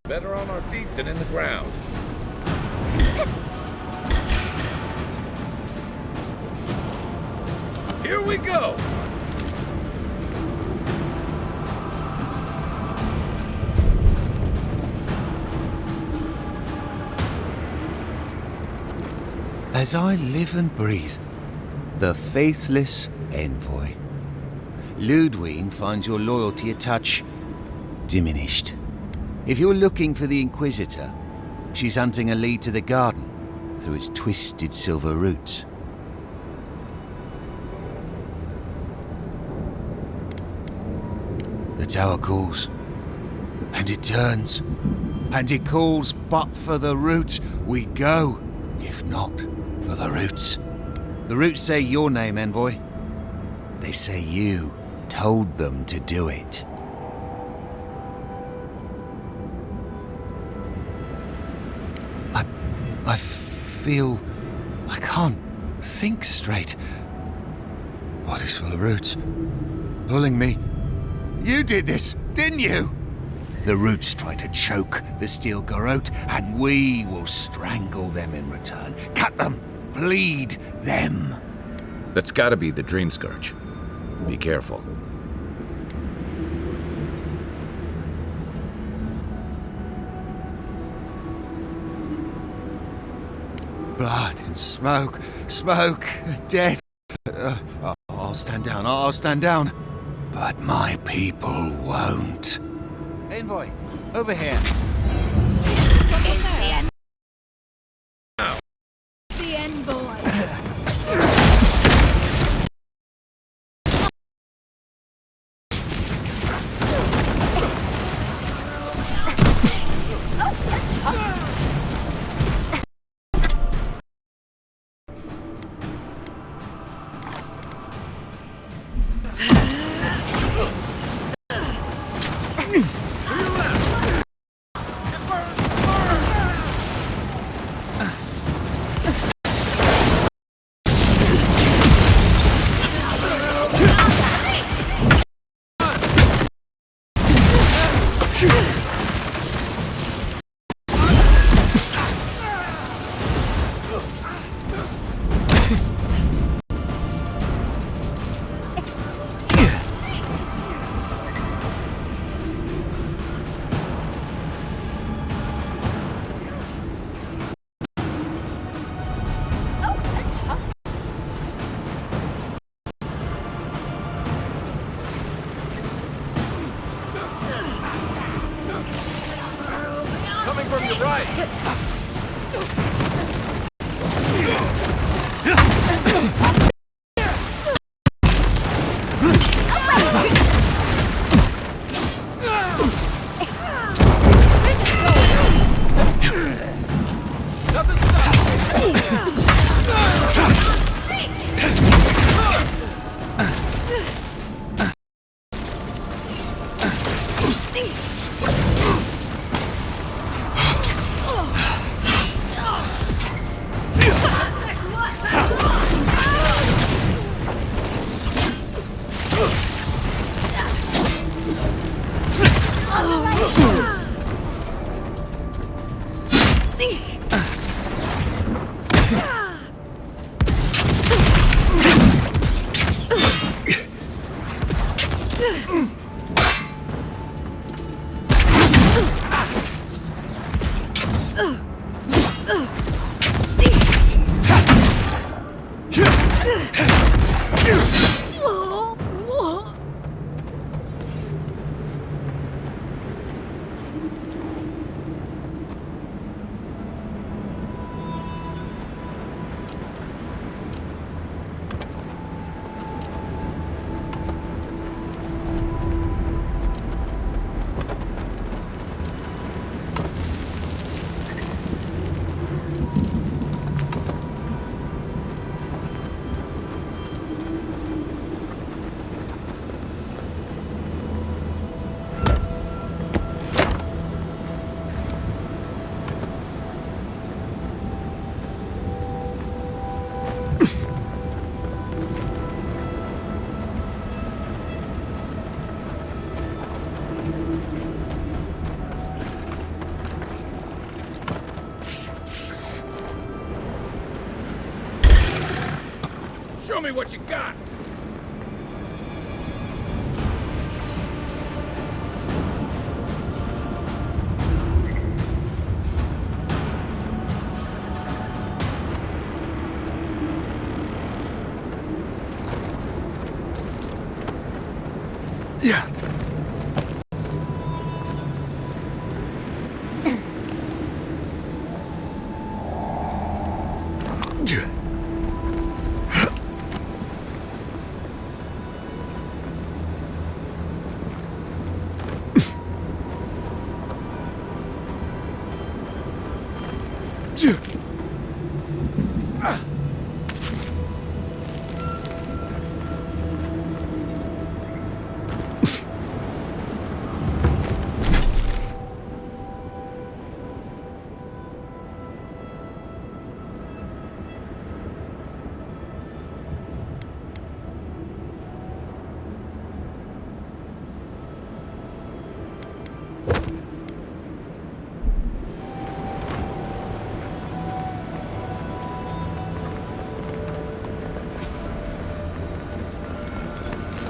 Better on our feet than in the ground. Here we go! As I live and breathe, the faithless envoy. Ludwig finds your loyalty a touch diminished. If you're looking for the Inquisitor, she's hunting a lead to the garden through its twisted silver roots. The tower calls, and it turns, and it calls, but for the roots we go, if not for the roots. The roots say your name, envoy. They say you told them to do it. I feel I can't think straight. Body's full of roots, pulling me. You did this, didn't you? The roots try to choke the steel garrote, and we will strangle them in return. Cut them, bleed them. That's gotta be the Dream Scourge. Be careful. Blood and smoke, smoke, death. I'll stand down, I'll stand down. But my people won't. Envoy, over here. It's the end. The envoy. Show me what you got! Yeah.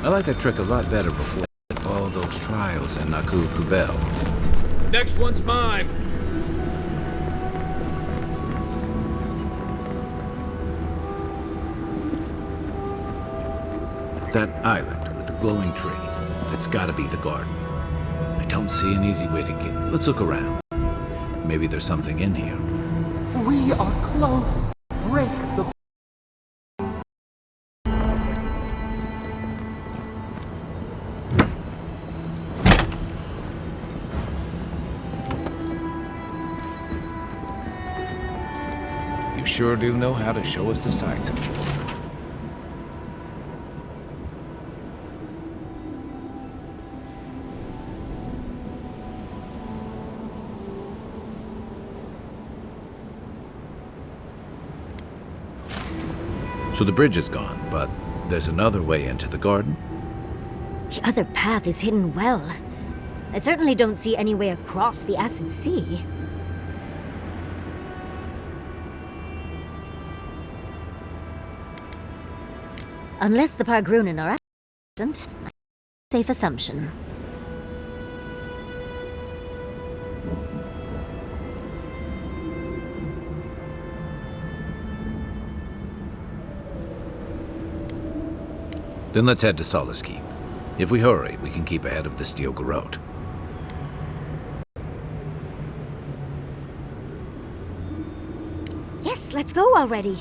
I like that trick a lot better before all those trials in Naku Kubel. Next one's mine! That island with the glowing tree, it's gotta be the garden. I don't see an easy way to get... Let's look around. Maybe there's something in here. We are close. Break the... You sure do know how to show us the sights. So the bridge is gone, but there's another way into the garden? The other path is hidden well. I certainly don't see any way across the acid sea. Unless the Pargrunen are absent, safe assumption. Then let's head to Solace Keep. If we hurry, we can keep ahead of the Steel Garrote. Yes, let's go already.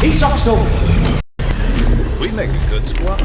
Isokso! We make a good squad.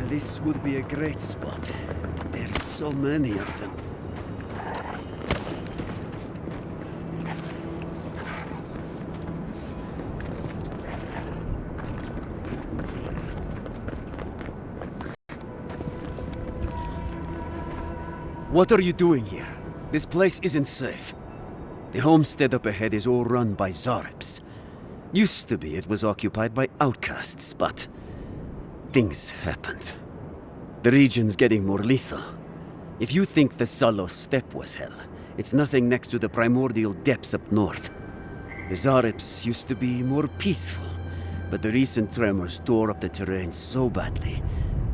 This would be a great spot. There's so many of them. What are you doing here? This place isn't safe. The homestead up ahead is all run by Zaribs. Used to be it was occupied by outcasts, but things happened. The region's getting more lethal. If you think the Salos steppe was hell, it's nothing next to the primordial depths up north. The Zaribs used to be more peaceful, but the recent tremors tore up the terrain so badly,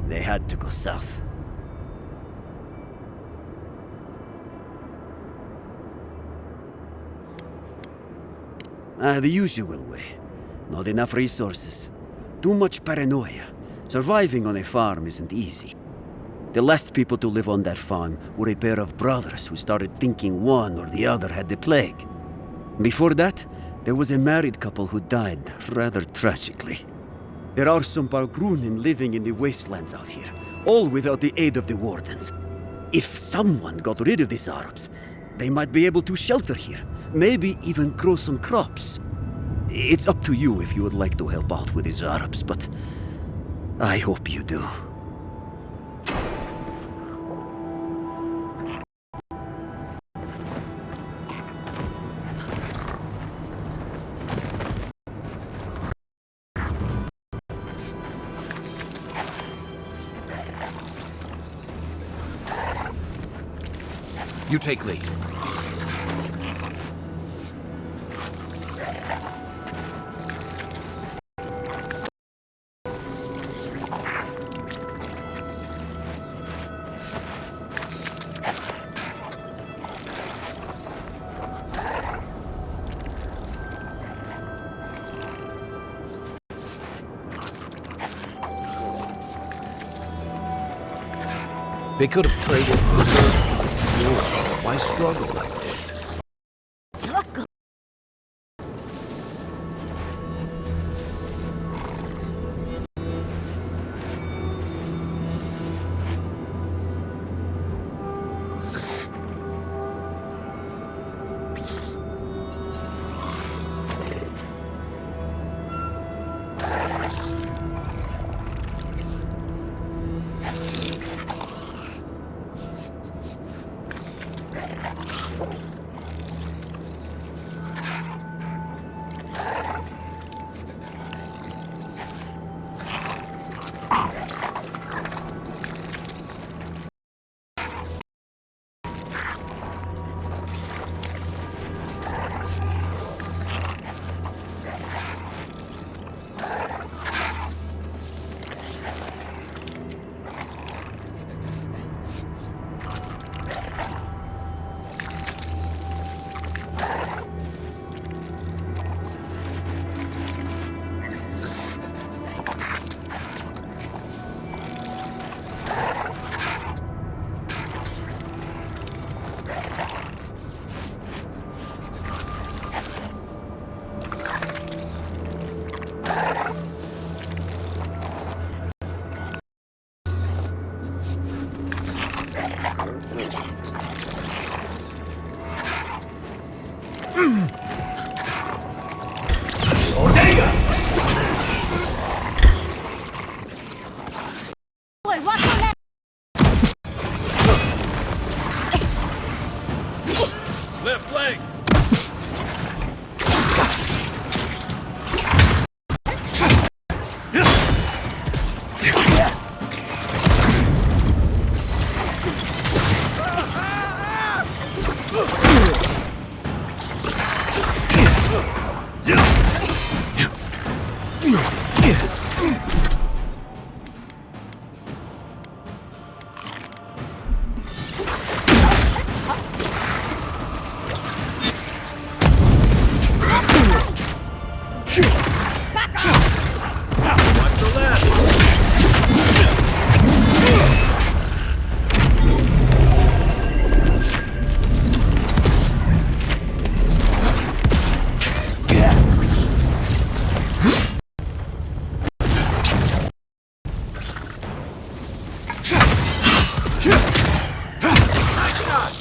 they had to go south. The usual way. Not enough resources. Too much paranoia. Surviving on a farm isn't easy. The last people to live on that farm were a pair of brothers who started thinking one or the other had the plague. Before that, there was a married couple who died rather tragically. There are some Bargrunin living in the wastelands out here, all without the aid of the wardens. If someone got rid of these Arabs, they might be able to shelter here, maybe even grow some crops. It's up to you if you would like to help out with these Arabs, but I hope you do. You take lead. They could have traded. Why struggle like this? Watch the left! Nice shot!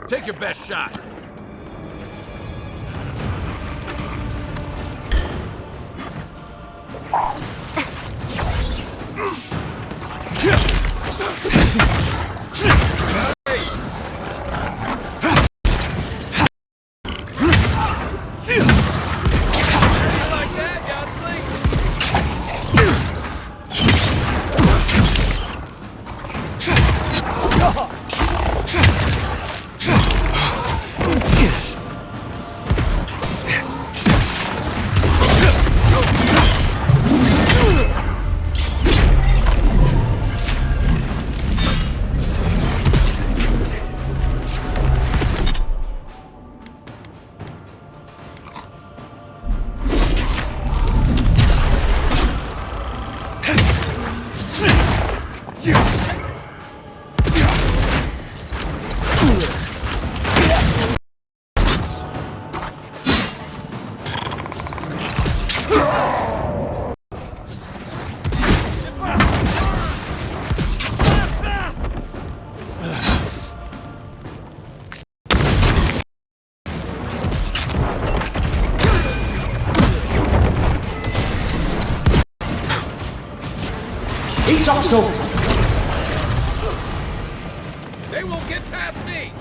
Take your best shot. He's also... They won't get past me!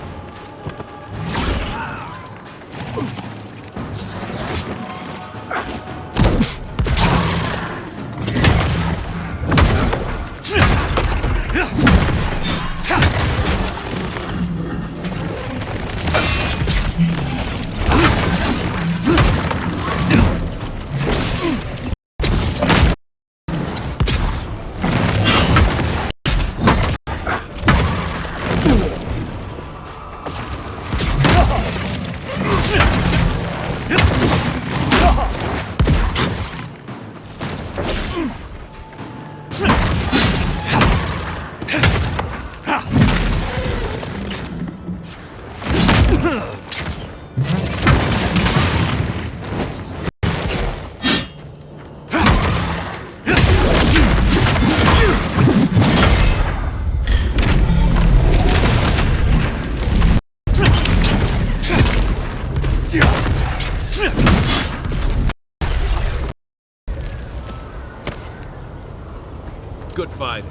Good fight.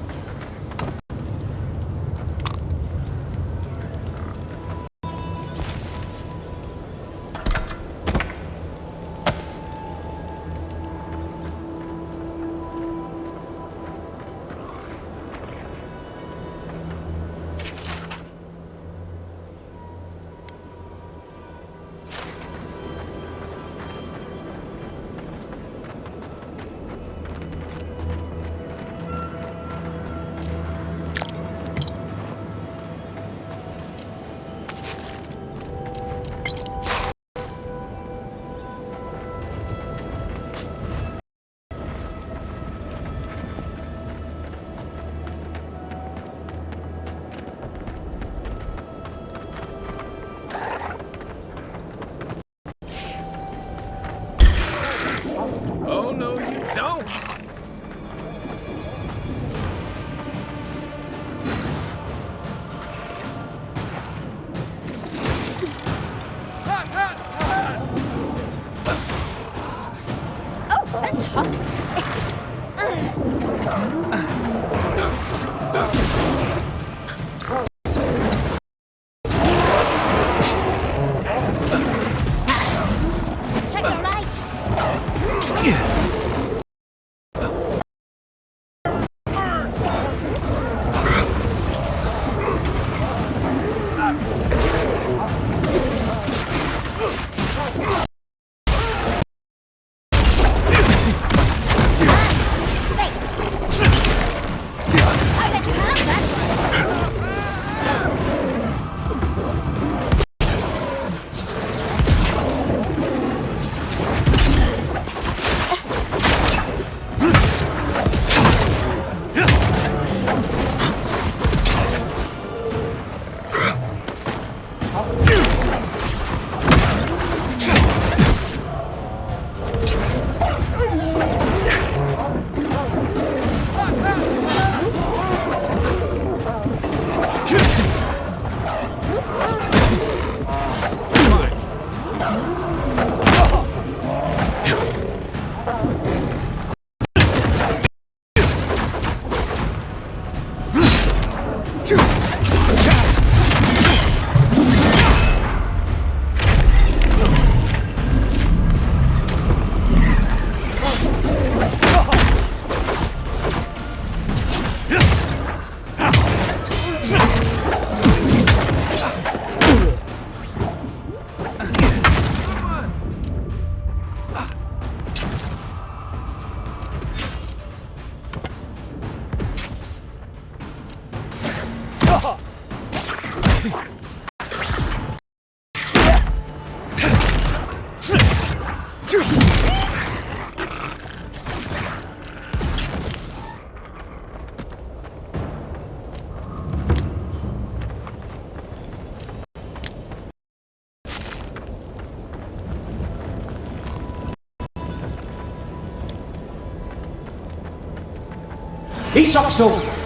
Isokso!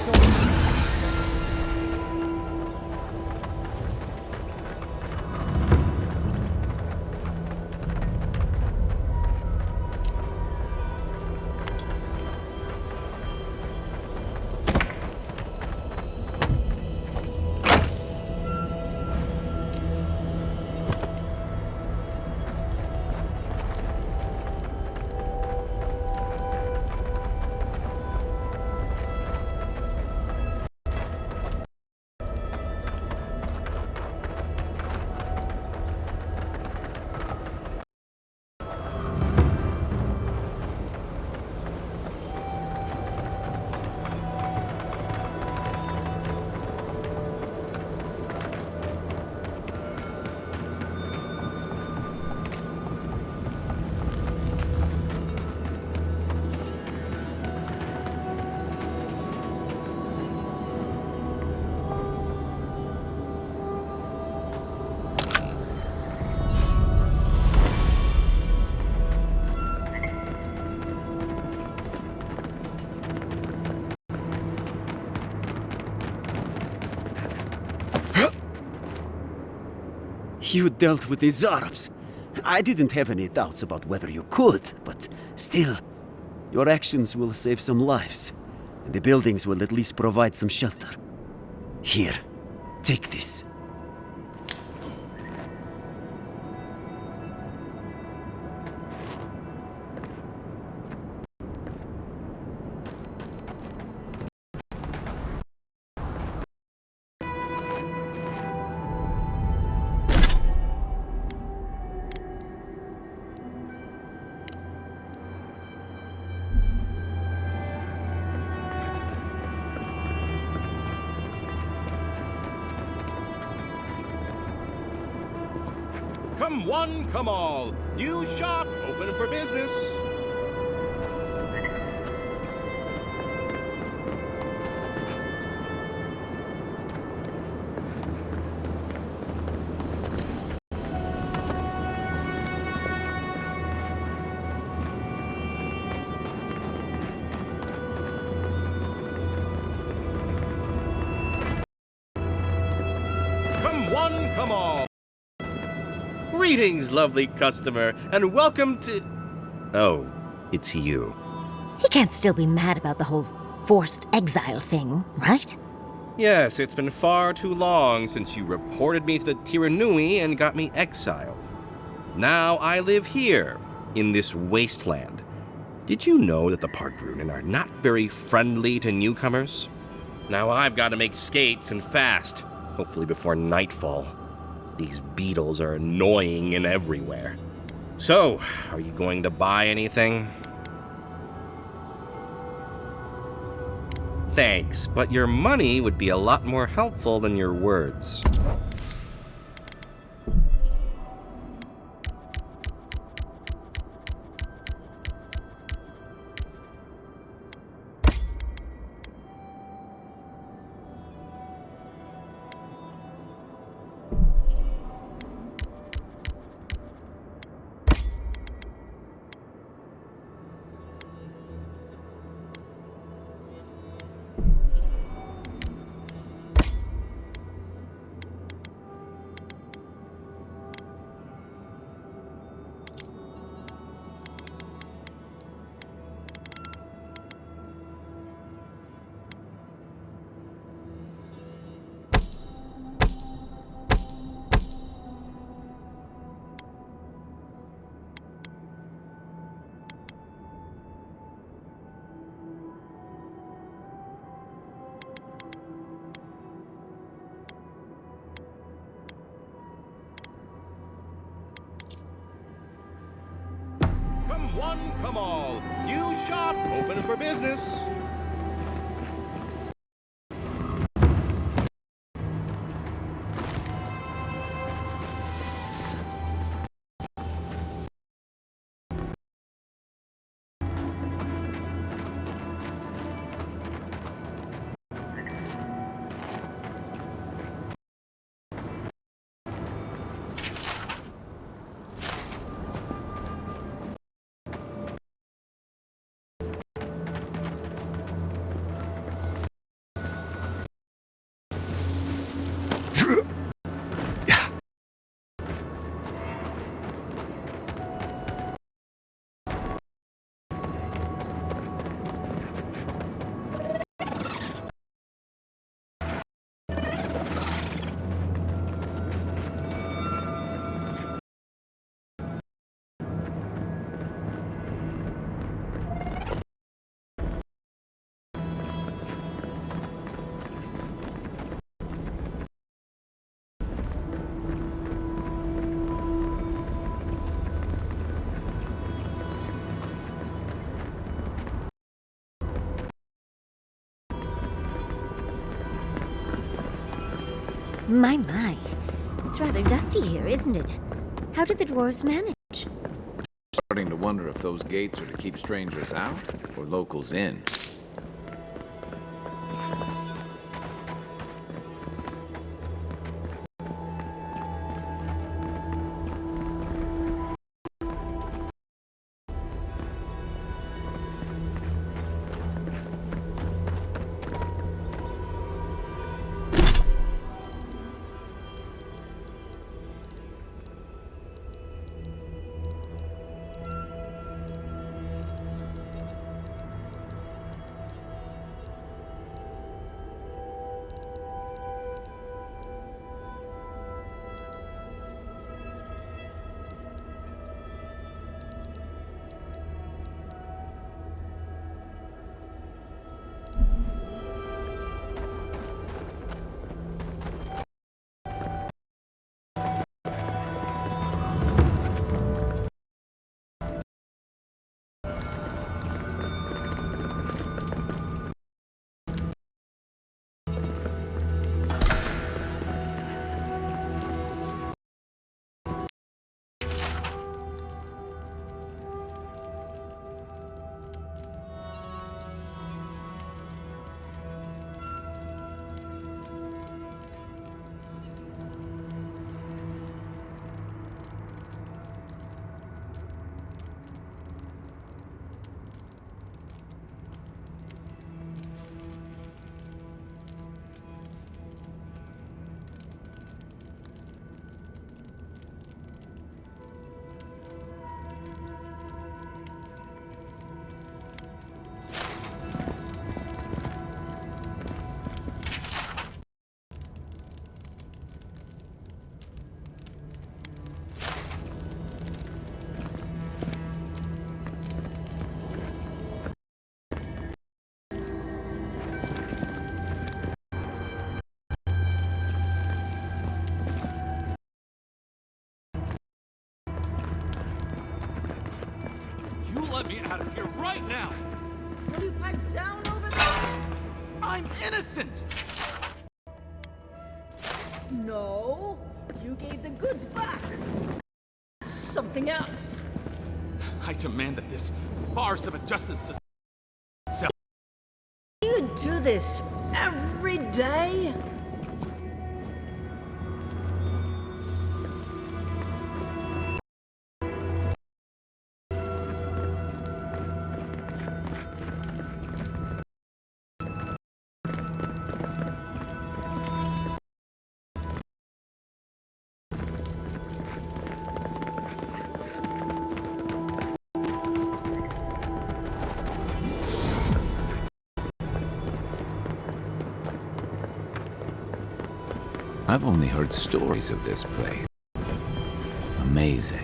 You dealt with these Arabs. I didn't have any doubts about whether you could, but still, your actions will save some lives, and the buildings will at least provide some shelter. Here, take this. Come one, come all. New shop, open for business. Come one, come all. Greetings, lovely customer, and welcome to... Oh, it's you. He can't still be mad about the whole forced exile thing, right? Yes, it's been far too long since you reported me to the Tiranui and got me exiled. Now I live here, in this wasteland. Did you know that the Parkrunen are not very friendly to newcomers? Now I've got to make skates and fast, hopefully before nightfall. These beetles are annoying and everywhere. So, are you going to buy anything? Thanks, but your money would be a lot more helpful than your words. Come one, come all. New shop, open for business. My. It's rather dusty here, isn't it? How did the dwarves manage? Starting to wonder if those gates are to keep strangers out or locals in. You let me out of here right now! Will you pipe down over there? I'm innocent! No, you gave the goods back. Something else. I demand that this farce of a justice system itself. You do this every day? I've only heard stories of this place. Amazing.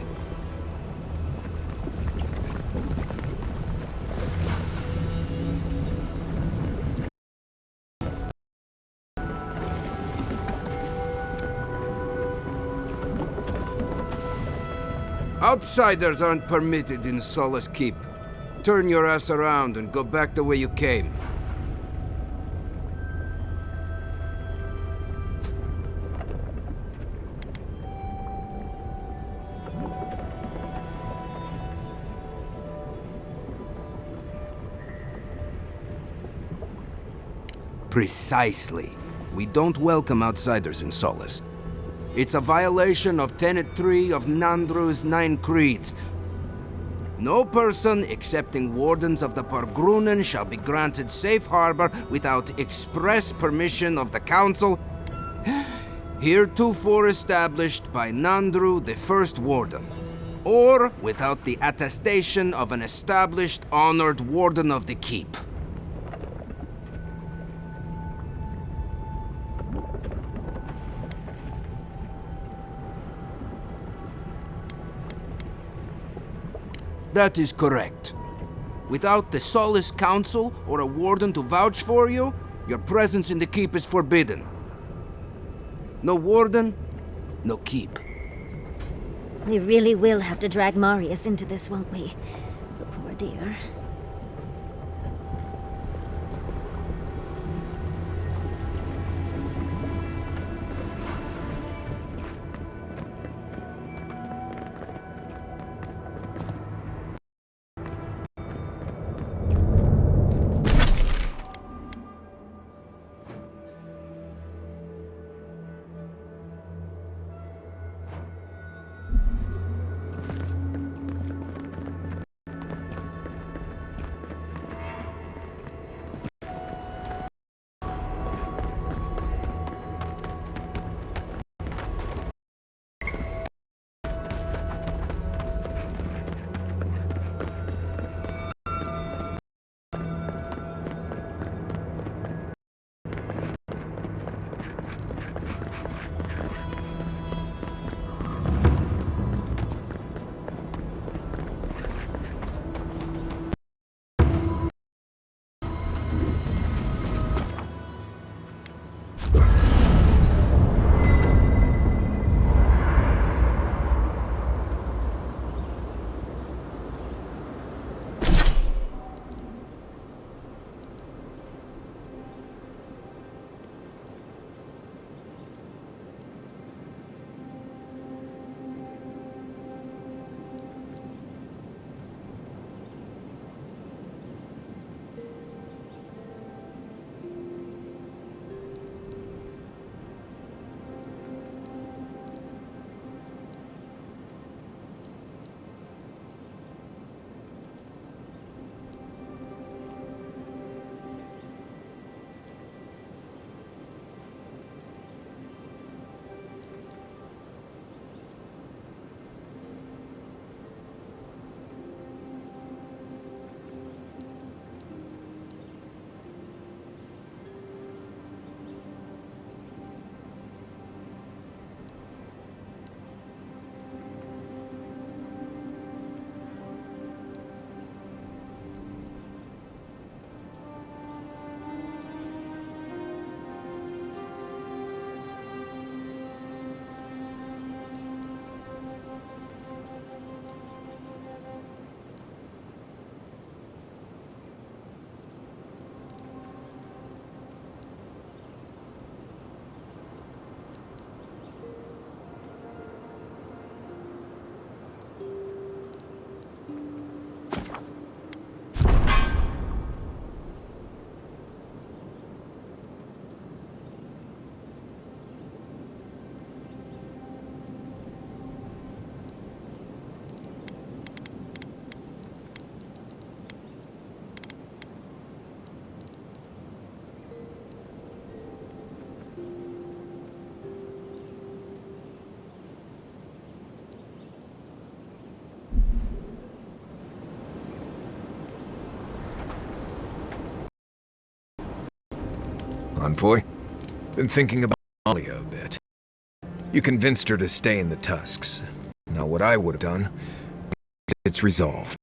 Outsiders aren't permitted in Solace Keep. Turn your ass around and go back the way you came. Precisely. We don't welcome outsiders in Solace. It's a violation of Tenet 3 of Nandru's 9 Creeds. No person excepting wardens of the Pargrunen shall be granted safe harbor without express permission of the Council, heretofore established by Nandru, the First Warden, or without the attestation of an established, honored Warden of the Keep. That is correct. Without the Solace Council or a warden to vouch for you, your presence in the keep is forbidden. No warden, no keep. We really will have to drag Marius into this, won't we? The poor dear. Envoy? Been thinking about Alia a bit. You convinced her to stay in the Tusks. Now what I would have done, it's resolved.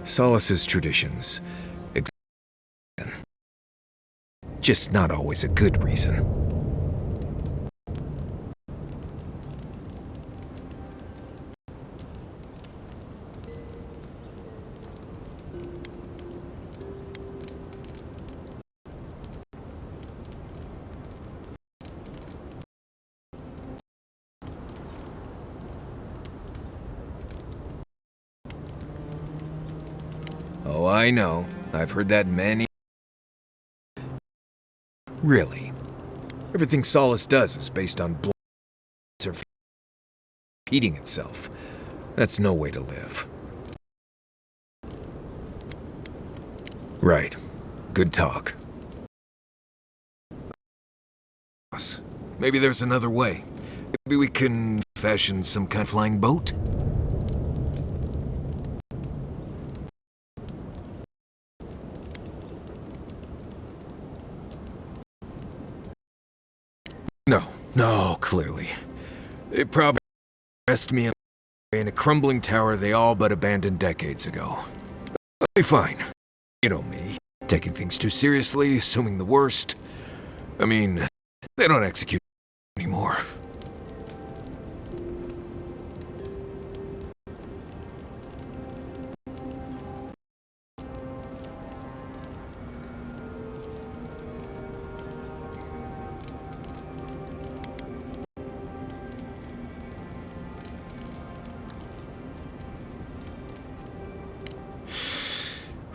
Solace's traditions. Just not always a good reason. Oh, I know. I've heard that many... Really? Everything Solace does is based on blood or repeating itself. That's no way to live. Right. Good talk. Maybe there's another way. Maybe we can fashion some kind of flying boat? No, clearly. They probably arrested me in a crumbling tower they all but abandoned decades ago. I'll be fine. You know me. Taking things too seriously, assuming the worst. I mean, they don't execute anymore.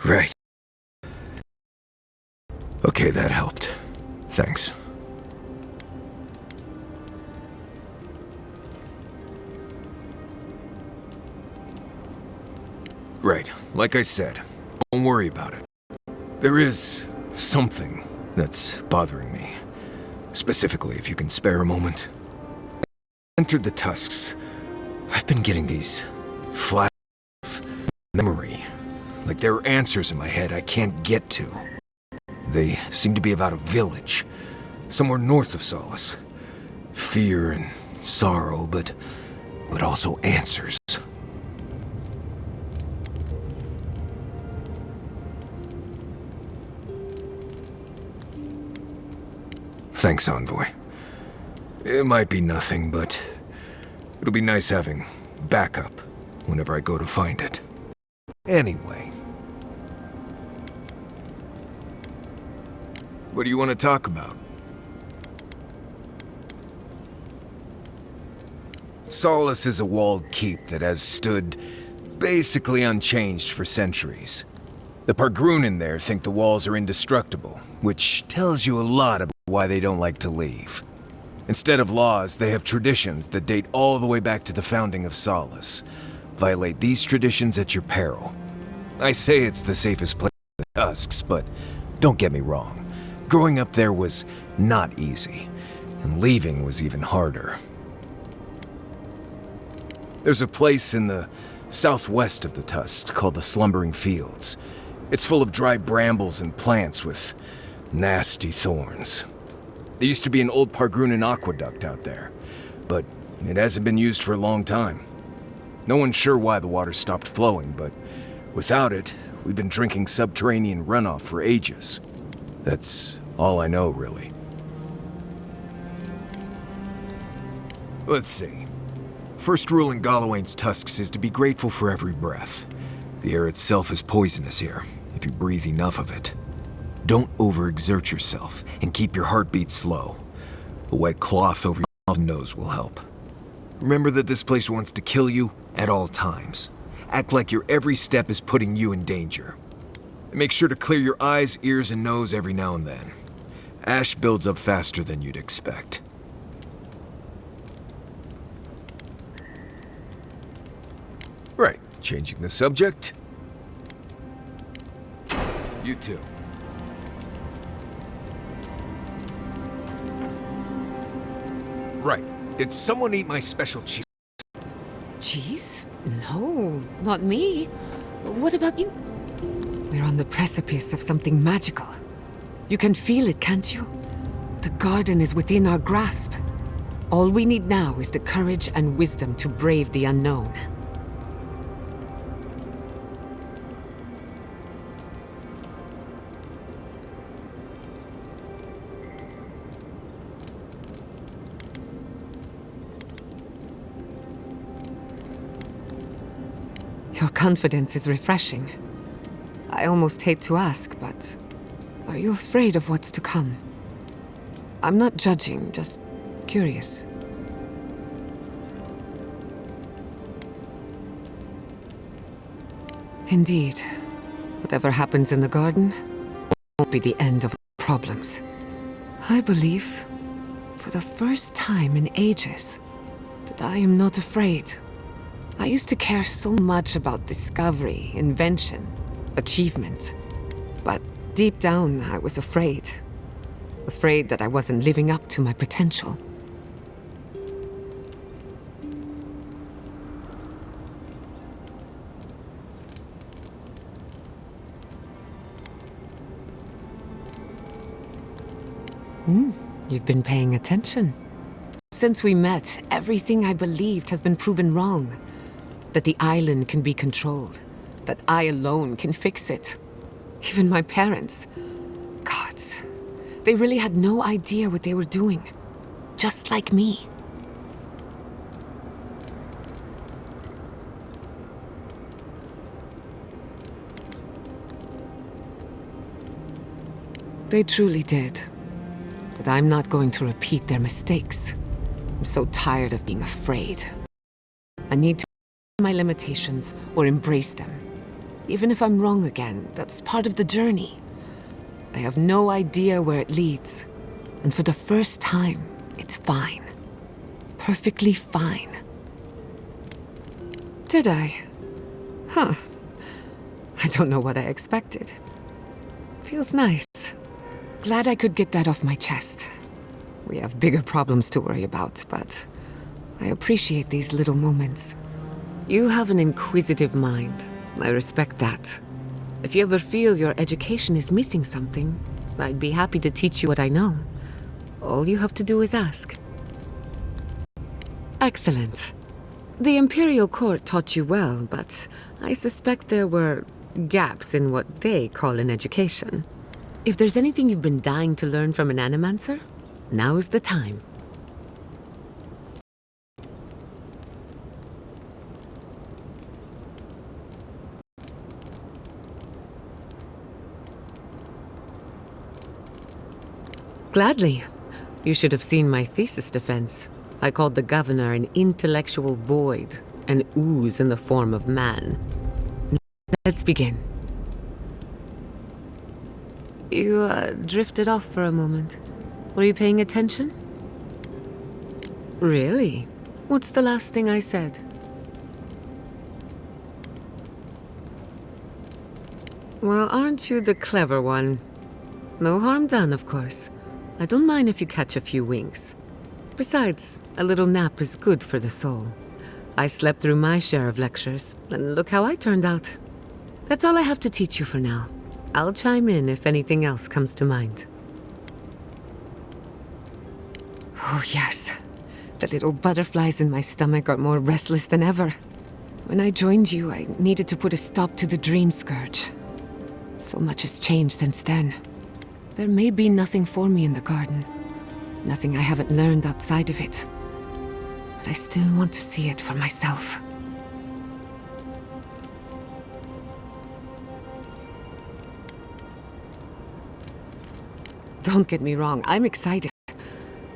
Right. Okay, that helped. Thanks. Right, like I said, don't worry about it. There is something that's bothering me. Specifically, if you can spare a moment. I entered the Tusks. I've been getting these flashes of memory. Like there are answers in my head I can't get to. They seem to be about a village, somewhere north of Solace. Fear and sorrow, but also answers. Thanks, Envoy. It might be nothing, but it'll be nice having backup whenever I go to find it. Anyway. What do you want to talk about? Solace is a walled keep that has stood basically unchanged for centuries. The Pargrunen there think the walls are indestructible, which tells you a lot about why they don't like to leave. Instead of laws, they have traditions that date all the way back to the founding of Solace. Violate these traditions at your peril. I say it's the safest place in the Tusks, but don't get me wrong. Growing up there was not easy, and leaving was even harder. There's a place in the southwest of the Tusks called the Slumbering Fields. It's full of dry brambles and plants with nasty thorns. There used to be an old Pargrunen aqueduct out there, but it hasn't been used for a long time. No one's sure why the water stopped flowing, but without it, we've been drinking subterranean runoff for ages. That's all I know, really. Let's see. First rule in Galawain's Tusks is to be grateful for every breath. The air itself is poisonous here, if you breathe enough of it. Don't overexert yourself, and keep your heartbeat slow. A wet cloth over your mouth and nose will help. Remember that this place wants to kill you at all times. Act like your every step is putting you in danger. And make sure to clear your eyes, ears, and nose every now and then. Ash builds up faster than you'd expect. Right, changing the subject. You too. Right. Did someone eat my special cheese? Cheese? No, not me. What about you? We're on the precipice of something magical. You can feel it, can't you? The garden is within our grasp. All we need now is the courage and wisdom to brave the unknown. Your confidence is refreshing. I almost hate to ask, but are you afraid of what's to come? I'm not judging, just curious. Indeed. Whatever happens in the garden won't be the end of problems. I believe, for the first time in ages, that I am not afraid. I used to care so much about discovery, invention, achievement. But deep down, I was afraid. Afraid that I wasn't living up to my potential. You've been paying attention. Since we met, everything I believed has been proven wrong. That the island can be controlled. That I alone can fix it. Even my parents. Gods. They really had no idea what they were doing. Just like me. They truly did. But I'm not going to repeat their mistakes. I'm so tired of being afraid. I need to know my limitations or embrace them. Even if I'm wrong again, that's part of the journey. I have no idea where it leads. And for the first time, it's fine. Perfectly fine. Did I? Huh. I don't know what I expected. Feels nice. Glad I could get that off my chest. We have bigger problems to worry about, but I appreciate these little moments. You have an inquisitive mind. I respect that. If you ever feel your education is missing something, I'd be happy to teach you what I know. All you have to do is ask. Excellent. The Imperial Court taught you well, but I suspect there were gaps in what they call an education. If there's anything you've been dying to learn from an animancer, now is the time. Gladly. You should have seen my thesis defense. I called the governor an intellectual void, an ooze in the form of man. Let's begin. You drifted off for a moment. Were you paying attention? Really? What's the last thing I said? Well, aren't you the clever one? No harm done, of course. I don't mind if you catch a few winks. Besides, a little nap is good for the soul. I slept through my share of lectures, and look how I turned out. That's all I have to teach you for now. I'll chime in if anything else comes to mind. Oh, yes. The little butterflies in my stomach are more restless than ever. When I joined you, I needed to put a stop to the dream scourge. So much has changed since then. There may be nothing for me in the garden. Nothing I haven't learned outside of it. But I still want to see it for myself. Don't get me wrong, I'm excited.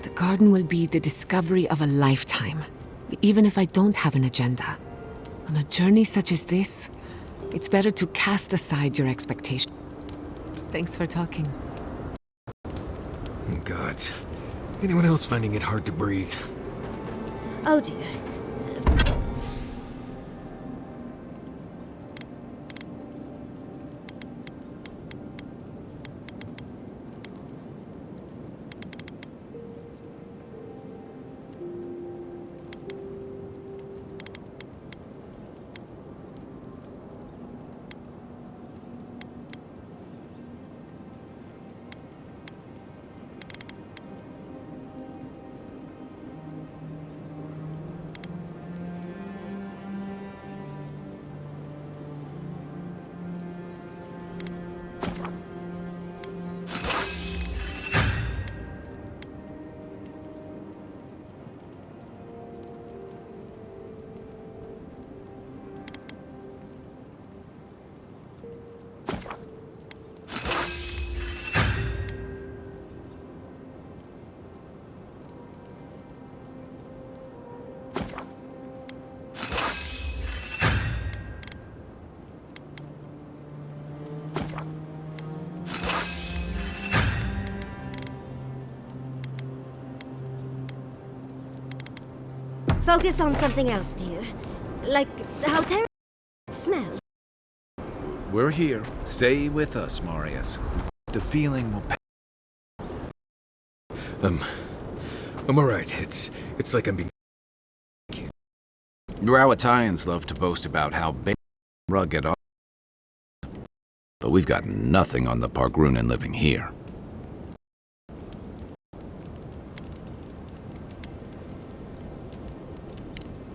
The garden will be the discovery of a lifetime, even if I don't have an agenda. On a journey such as this, it's better to cast aside your expectations. Thanks for talking. Oh, God. Anyone else finding it hard to breathe? Oh dear. Focus on something else, dear. Like how terrible it smells. We're here. Stay with us, Marius. The feeling will pass. I'm alright. It's like I'm being... Rawatayans love to boast about how big and rugged are, but we've got nothing on the Pargrunan living here.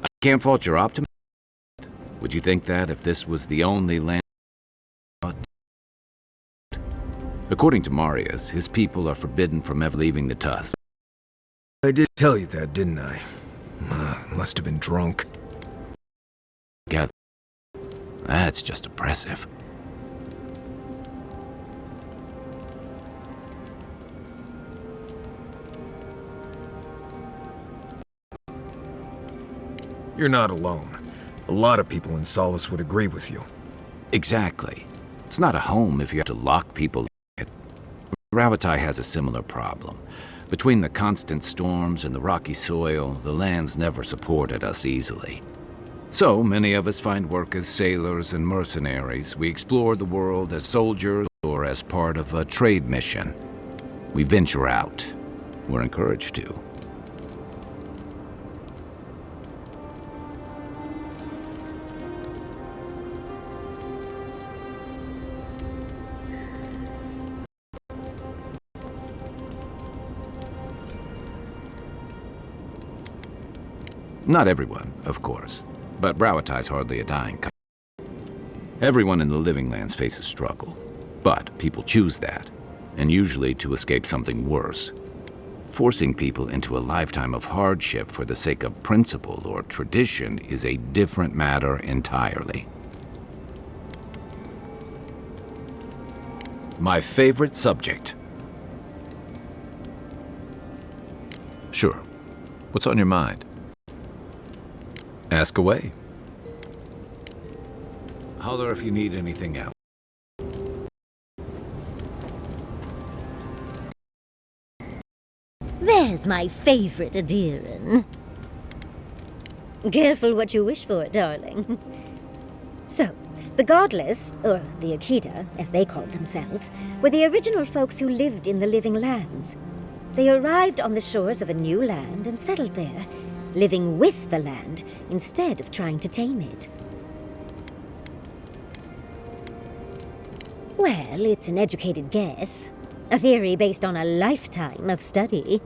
I can't fault your optimism. Would you think that if this was the only land? According to Marius, his people are forbidden from ever leaving the Tusk. I did tell you that, didn't I? Must have been drunk. Gather. That's just oppressive. You're not alone. A lot of people in Solace would agree with you. Exactly. It's not a home if you have to lock people in it. Ravatai has a similar problem. Between the constant storms and the rocky soil, the land's never supported us easily. So, many of us find work as sailors and mercenaries. We explore the world as soldiers or as part of a trade mission. We venture out. We're encouraged to. Not everyone, of course, but Rawatai's hardly a dying country. Everyone in the Living Lands faces struggle, but people choose that, and usually to escape something worse. Forcing people into a lifetime of hardship for the sake of principle or tradition is a different matter entirely. My favorite subject. Sure. What's on your mind? Ask away. Holler if you need anything else. There's my favorite Adiran. Careful what you wish for, darling. So, the Godless, or the Akita, as they called themselves, were the original folks who lived in the Living Lands. They arrived on the shores of a new land and settled there, living with the land instead of trying to tame it. Well, it's an educated guess. A theory based on a lifetime of study.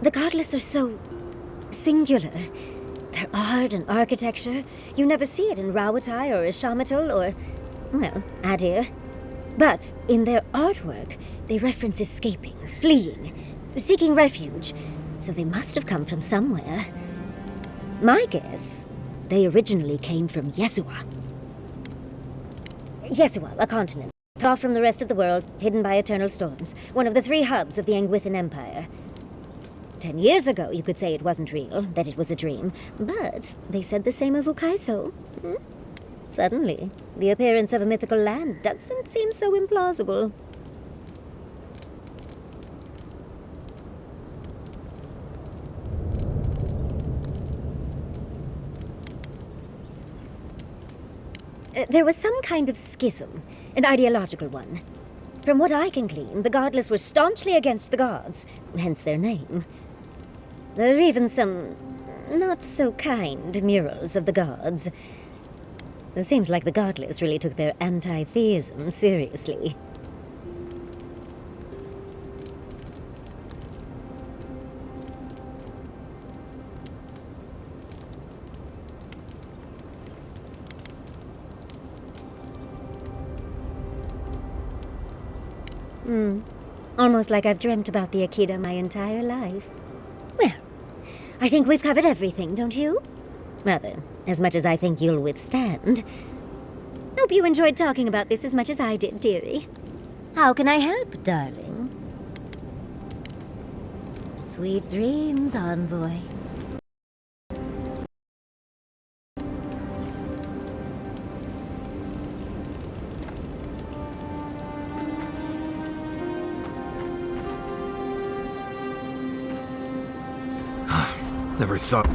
The Godless are so singular. Their art and architecture, you never see it in Rawatai or Ishamatal or, well, Adir. But in their artwork, they reference escaping, fleeing, seeking refuge, so they must have come from somewhere. My guess, they originally came from Yesua. Yesua, a continent, cut off from the rest of the world, hidden by eternal storms, one of the 3 hubs of the Angwithan Empire. 10 years ago, you could say it wasn't real, that it was a dream, but they said the same of Ukaiso. Suddenly, the appearance of a mythical land doesn't seem so implausible. There was some kind of schism, an ideological one. From what I can glean, the Godless were staunchly against the gods, hence their name. There are even some not-so-kind murals of the gods. It seems like the Godless really took their anti-theism seriously. Almost like I've dreamt about the Akita my entire life. Well, I think we've covered everything, don't you? Rather, as much as I think you'll withstand. Hope you enjoyed talking about this as much as I did, dearie. How can I help, darling? Sweet dreams, envoy. Never thought...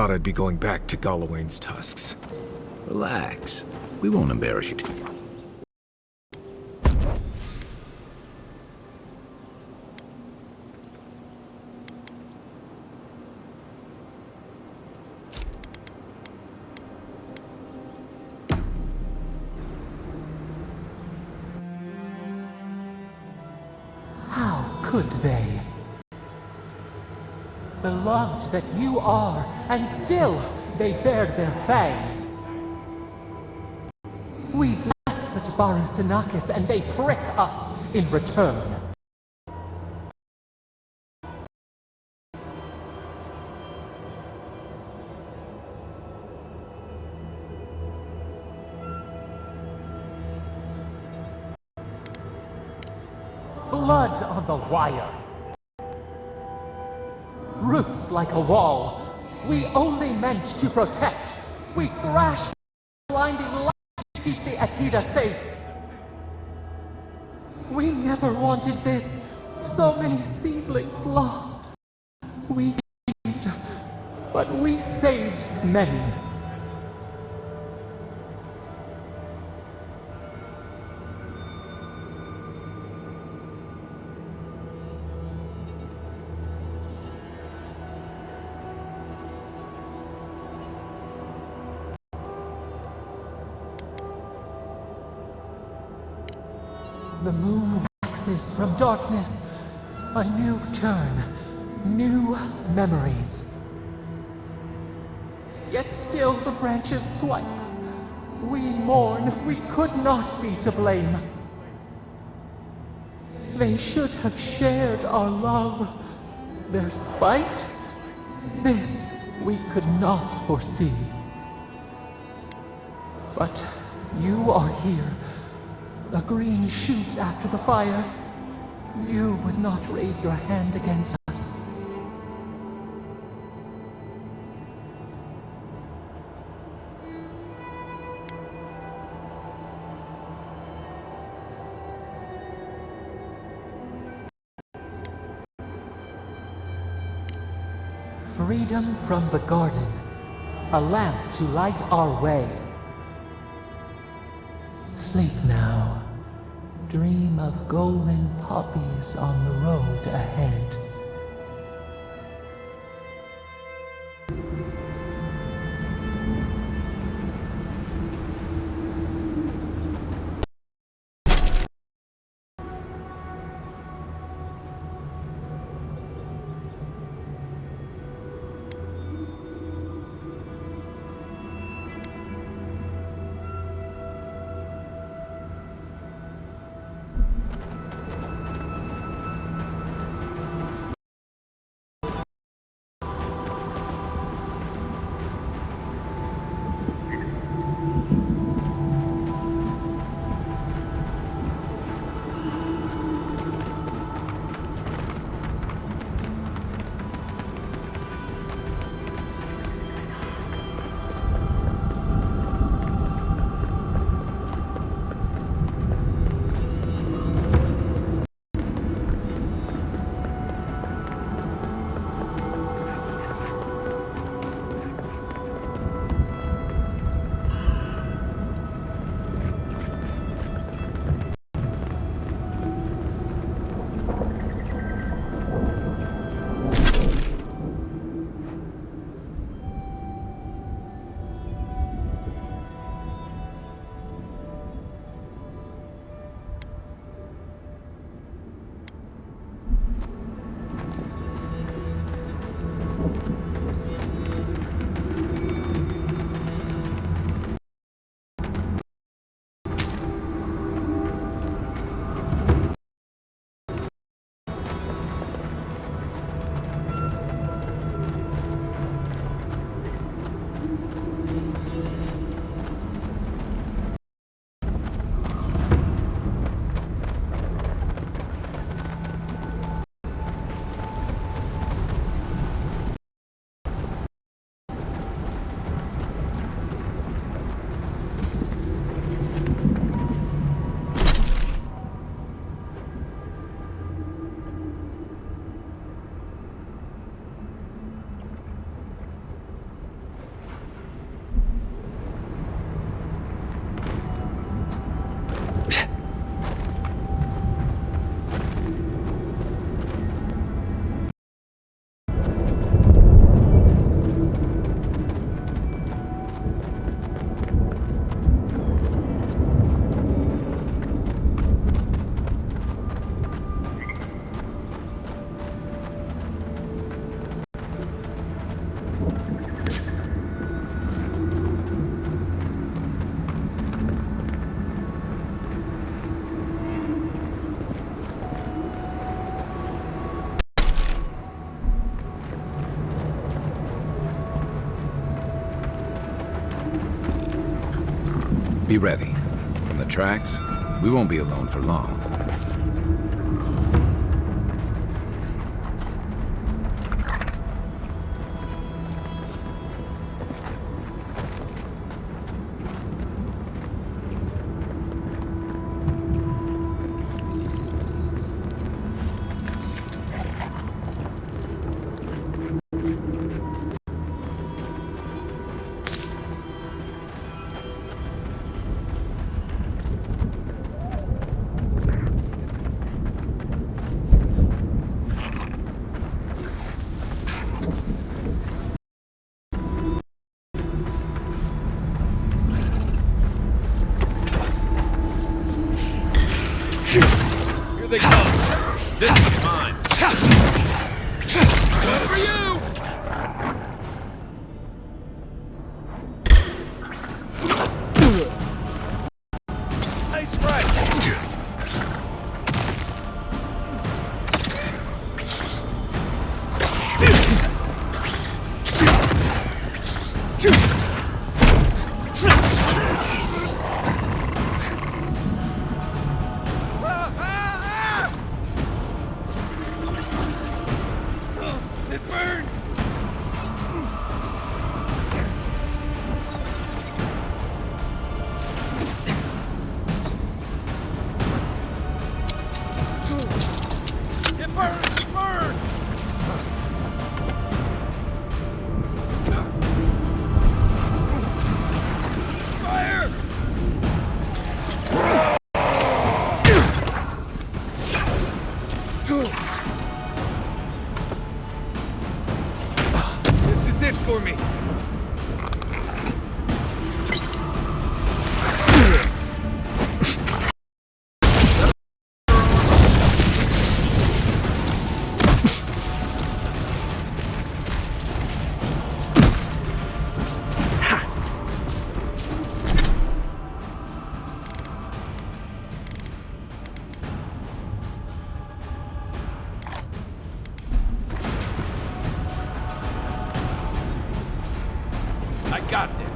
thought I'd be going back to Gallowayne's tusks. Relax. We won't embarrass you. How could they? Beloved that you are, and still they bared their fangs. We blessed the Jabaru Sinakis, and they prick us in return. Blood on the wire. Roots like a wall. We only meant to protect. We thrashed blinding light to keep the Akita safe. We never wanted this. So many seedlings lost. We grieved, but we saved many. The moon waxes from darkness, a new turn, new memories. Yet still the branches swipe. We mourn, we could not be to blame. They should have shared our love. Their spite, this we could not foresee. But you are here. A green shoot after the fire. You would not raise your hand against us. Freedom from the garden. A lamp to light our way. Sleep now. Dream of golden poppies on the road ahead. Be ready. From the tracks, we won't be alone for long. Here they come. This is mine. One for you! Nice right. It burns! It burns! It burns! Fire! This is it for me. I got this.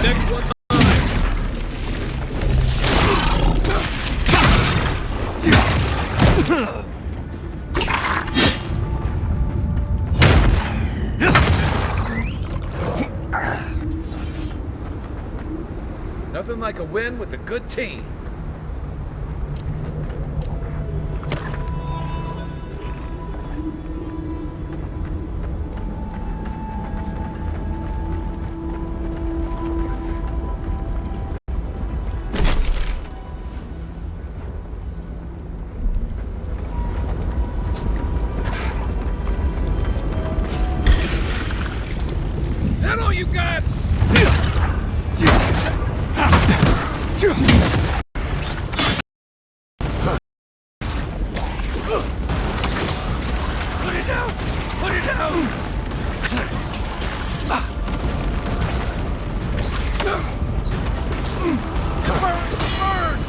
Next one's mine. Nothing like a win with a good team. Is that all you got? Put it down! Put it down! It burns! It burns!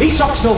Isokso!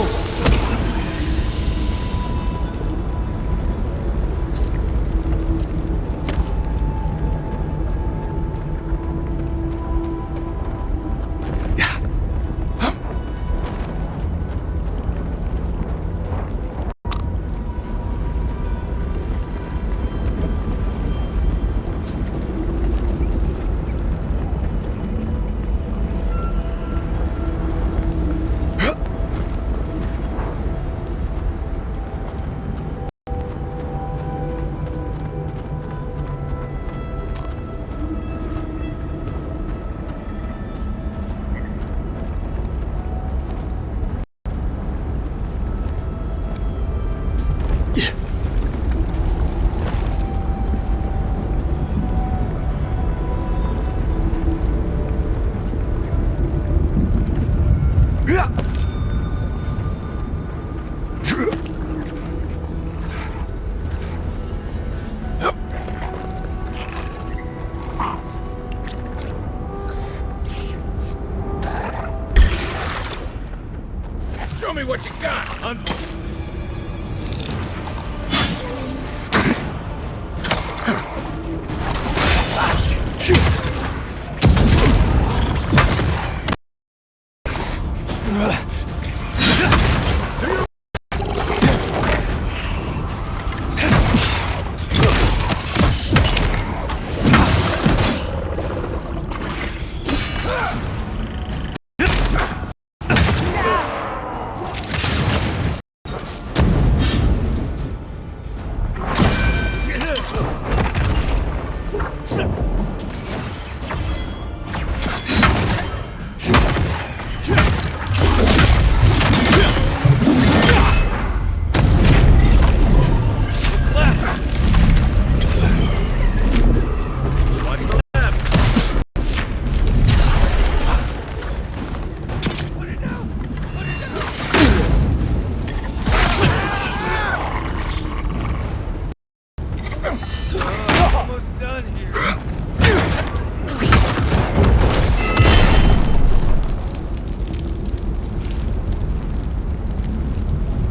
me what you got!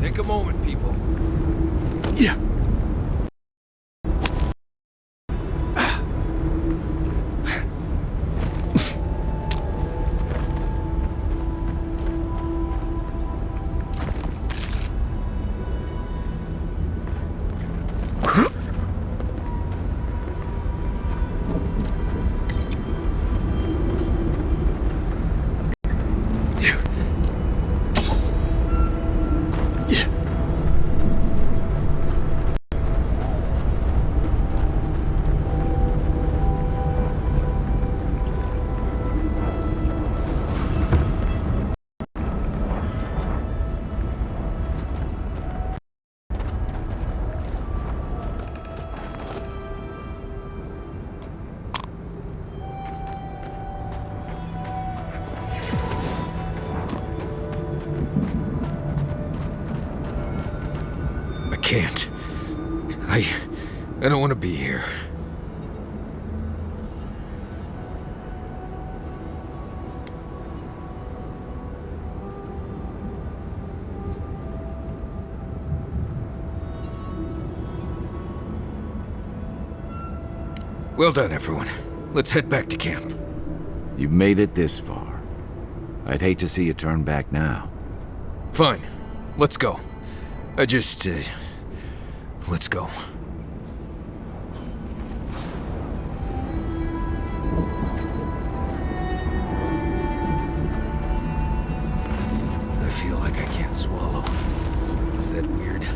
Take a moment, people. Yeah. Can't. I don't want to be here. Well done, everyone. Let's head back to camp. You've made it this far. I'd hate to see you turn back now. Fine. Let's go. Let's go. I feel like I can't swallow. Is that weird?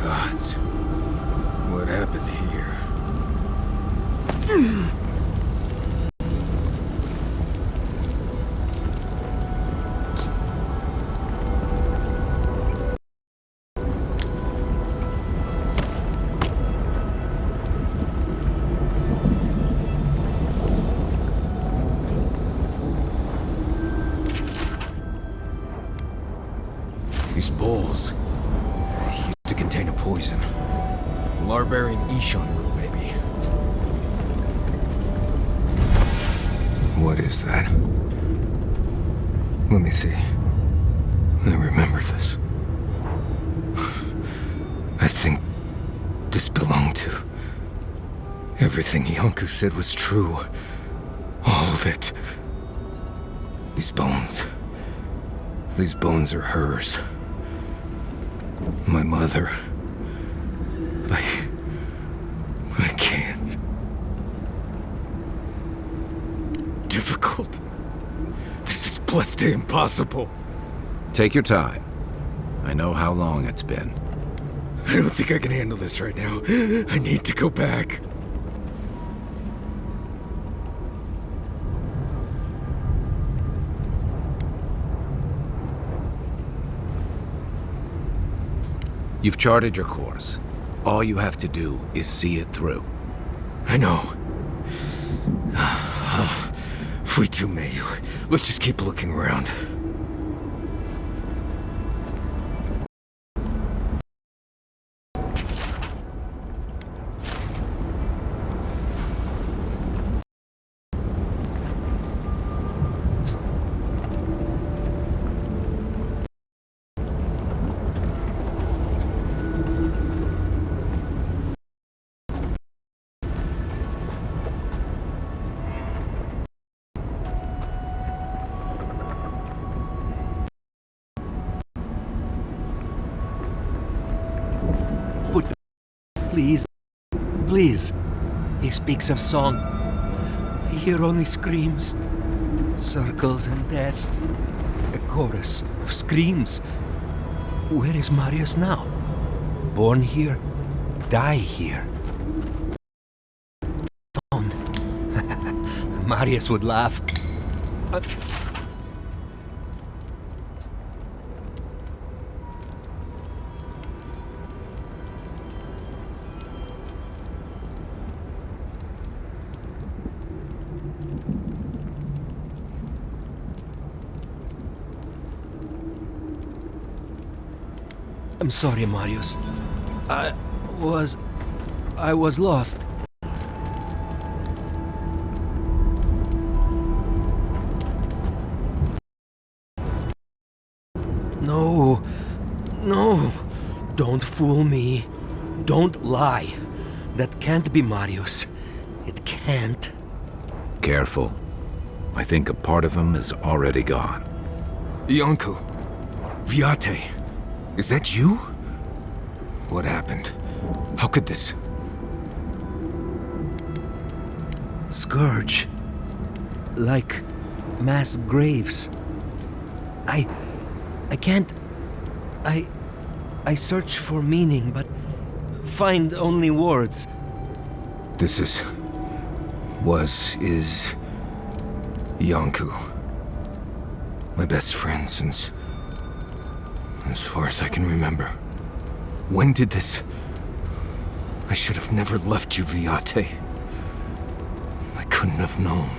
Gods. What happened here? These bowls used to contain a poison. The Larbarian Ishan root made What is that? Let me see. I remember this. I think this belonged to... Everything Yonku said was true. All of it. These bones. These bones are hers. My mother. I can't. Difficult. This is blessed impossible. Take your time. I know how long it's been. I don't think I can handle this right now. I need to go back. You've charted your course. All you have to do is see it through. I know. Free to me. Let's just keep looking around. Please. Please. He speaks of song. I hear only screams. Circles and death. A chorus of screams. Where is Marius now? Born here? Die here? Found. Marius would laugh. I'm sorry, Marius. I was lost. No. No. Don't fool me. Don't lie. That can't be Marius. It can't. Careful. I think a part of him is already gone. Yonku. Viate. Is that you? What happened? How could this... Scourge. Like mass graves. I can't... I search for meaning, but find only words. This is... is... Yonku. My best friend since... as far as I can remember. When did this... I should have never left you, Viate. I couldn't have known.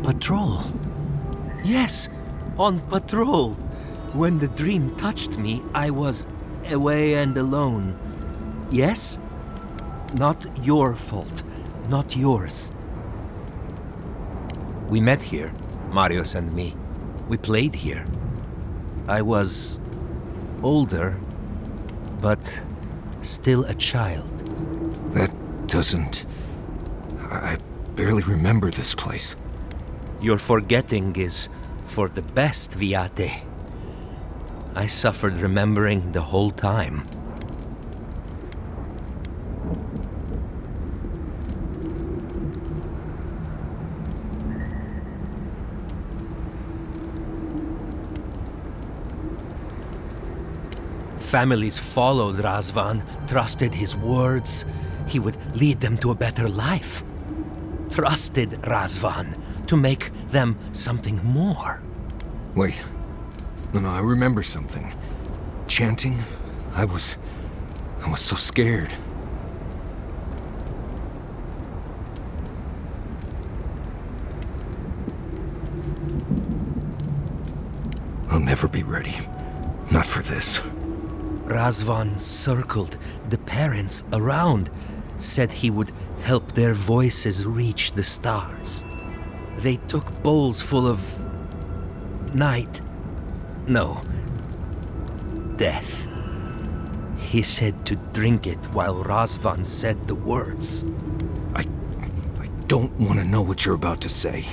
Patrol. Yes, on patrol. When the dream touched me, I was away and alone. Yes? Not your fault. Not yours. We met here, Marius and me. We played here. I was older, but still a child. That doesn't... I barely remember this place. Your forgetting is for the best, Viate. I suffered remembering the whole time. Families followed Razvan, trusted his words. He would lead them to a better life. Trusted Razvan to make them something more. Wait. No, I remember something. Chanting? I was so scared. I'll never be ready. Not for this. Razvan circled the parents around, said he would help their voices reach the stars. They took bowls full of... night. No. Death. He said to drink it while Razvan said the words. I don't want to know what you're about to say.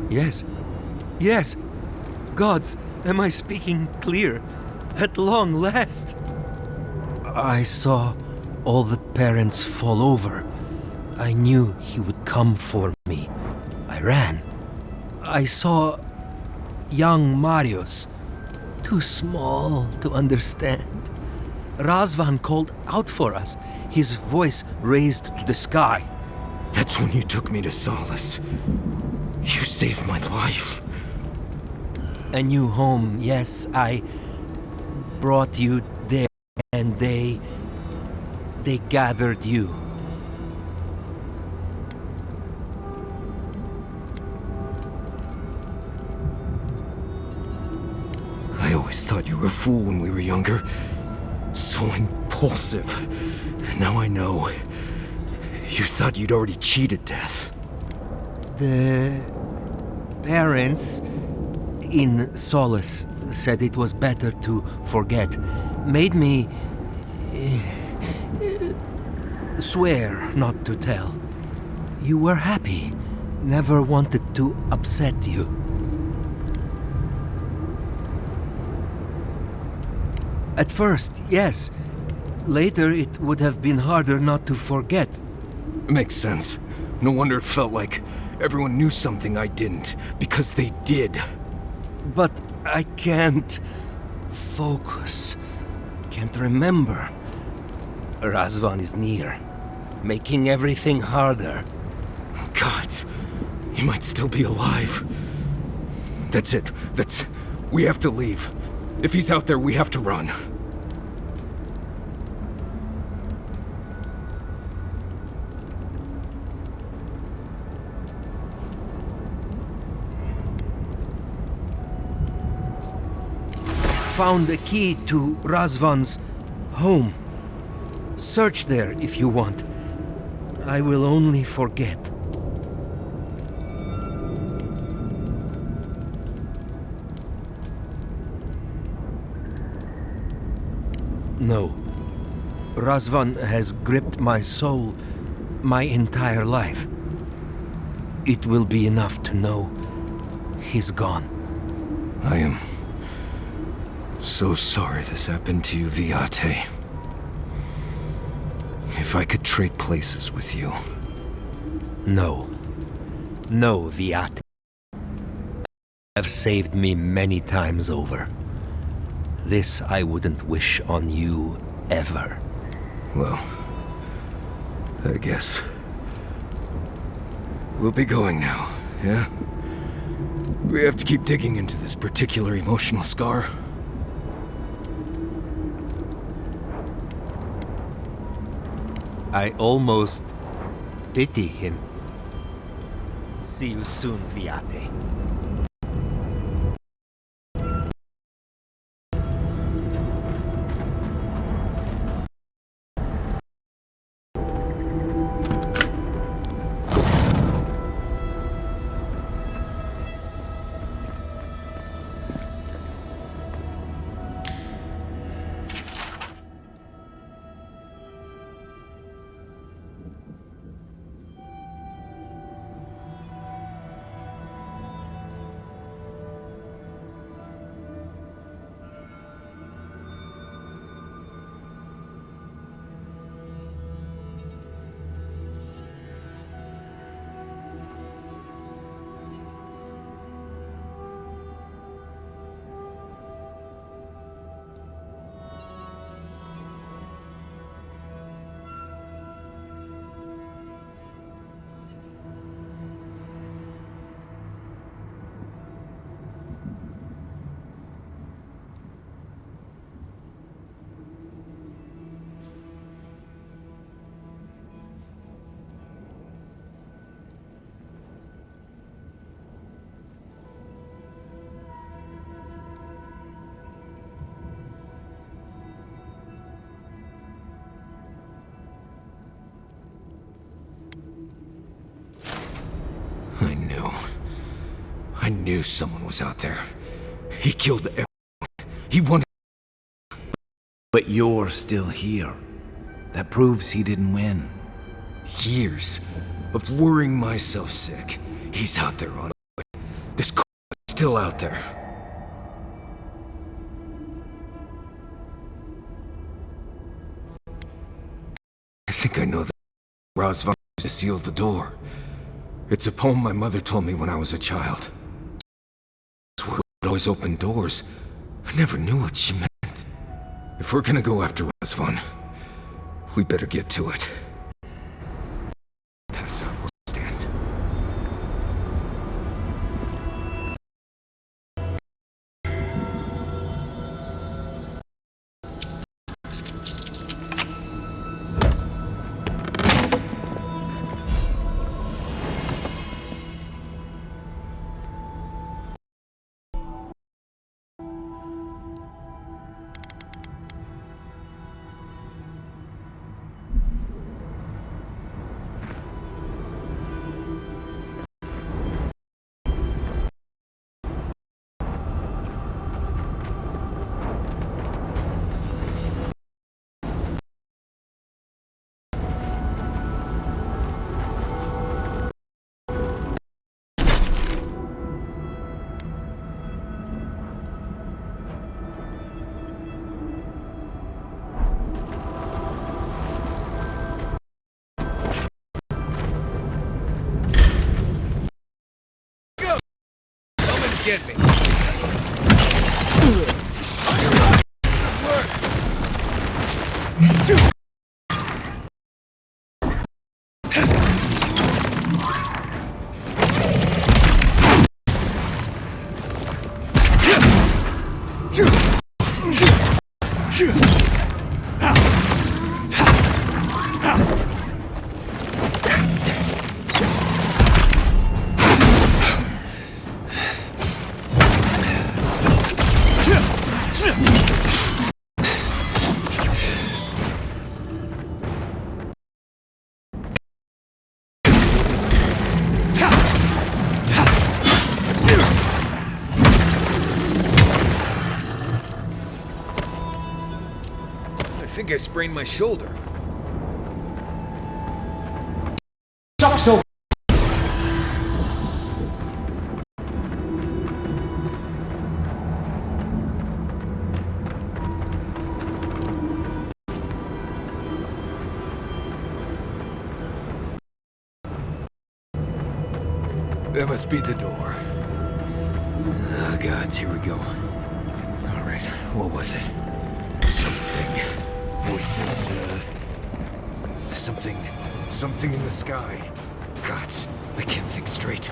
Yes. Yes. Gods, am I speaking clear? At long last. I saw all the parents fall over. I knew he would come for me. I ran. I saw young Marius, too small to understand. Razvan called out for us, his voice raised to the sky. That's when you took me to Solace. You saved my life. A new home, yes, I brought you there, and they gathered you. I always thought you were a fool when we were younger. So impulsive. Now I know. You thought you'd already cheated death. The parents in Solace said it was better to forget. Made me swear not to tell. You were happy. Never wanted to upset you. At first, yes. Later, it would have been harder not to forget. Makes sense. No wonder it felt like everyone knew something I didn't, because they did. But I can't focus. Can't remember. Razvan is near, making everything harder. God, he might still be alive. That's it. We have to leave. If he's out there, we have to run. Found a key to Razvan's home. Search there if you want. I will only forget. No. Razvan has gripped my soul my entire life. It will be enough to know he's gone. I am so sorry this happened to you, Viate. If I could trade places with you. No. No, Viate. You have saved me many times over. This I wouldn't wish on you ever. Well, I guess we'll be going now, yeah? We have to keep digging into this particular emotional scar. I almost pity him. See you soon, Viate. knew someone was out there. He killed everyone. He wanted... But you're still here. That proves he didn't win. Years of worrying myself sick. He's out there on it. This c*** is still out there. I think I know that Razvan used to seal the door. It's a poem my mother told me when I was a child. This word would always open doors. I never knew what she meant. If we're gonna go after Razvan, we better get to it. Pass out where I stand. Get me. I think I sprained my shoulder. So That must be the door. Oh, gods, here we go. All right, what was it? Something. Voices, something in the sky. Gods, I can't think straight.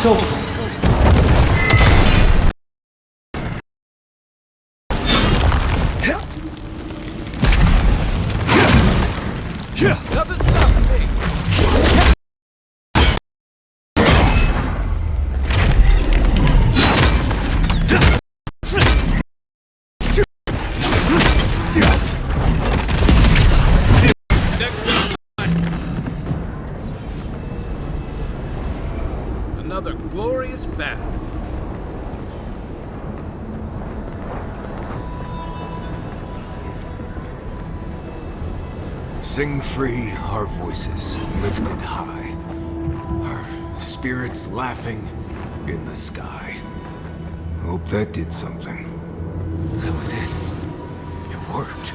over. Nothing's stopping me. Another glorious battle. Sing free, our voices lifted high. Our spirits laughing in the sky. Hope that did something. That was it. It worked.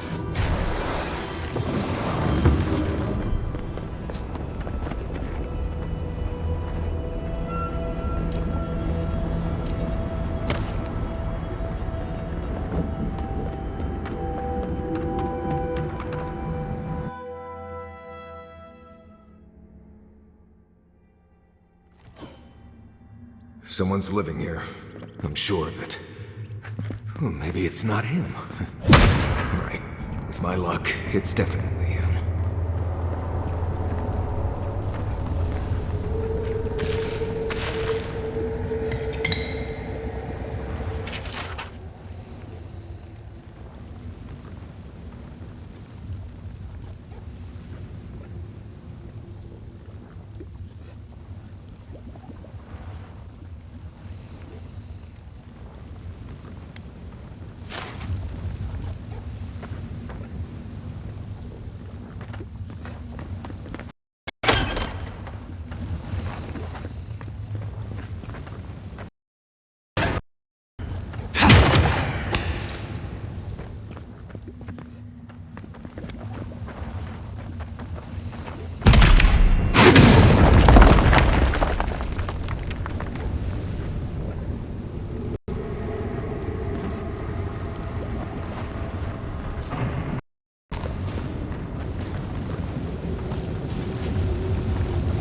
Someone's living here. I'm sure of it. Well, maybe it's not him. Right. With my luck, it's definitely him.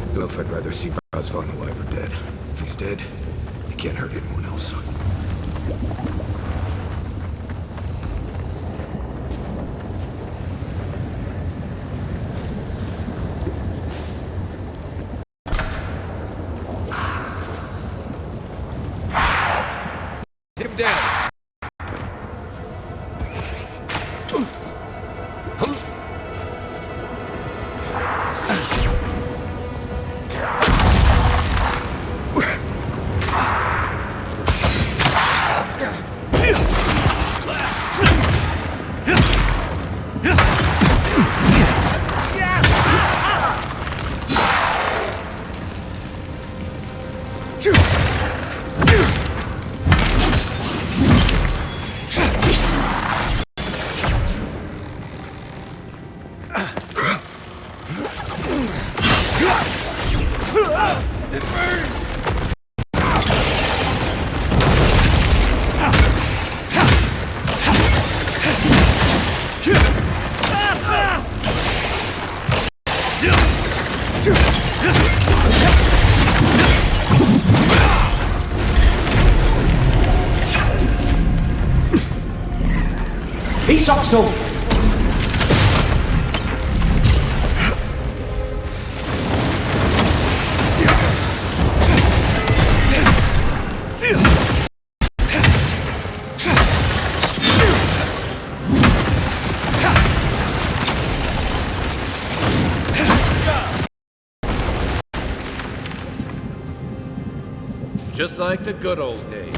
I don't know if I'd rather see Razvan alive or dead. If he's dead, he can't hurt anyone else. Take him down. It burns! Isokso! Just like the good old days.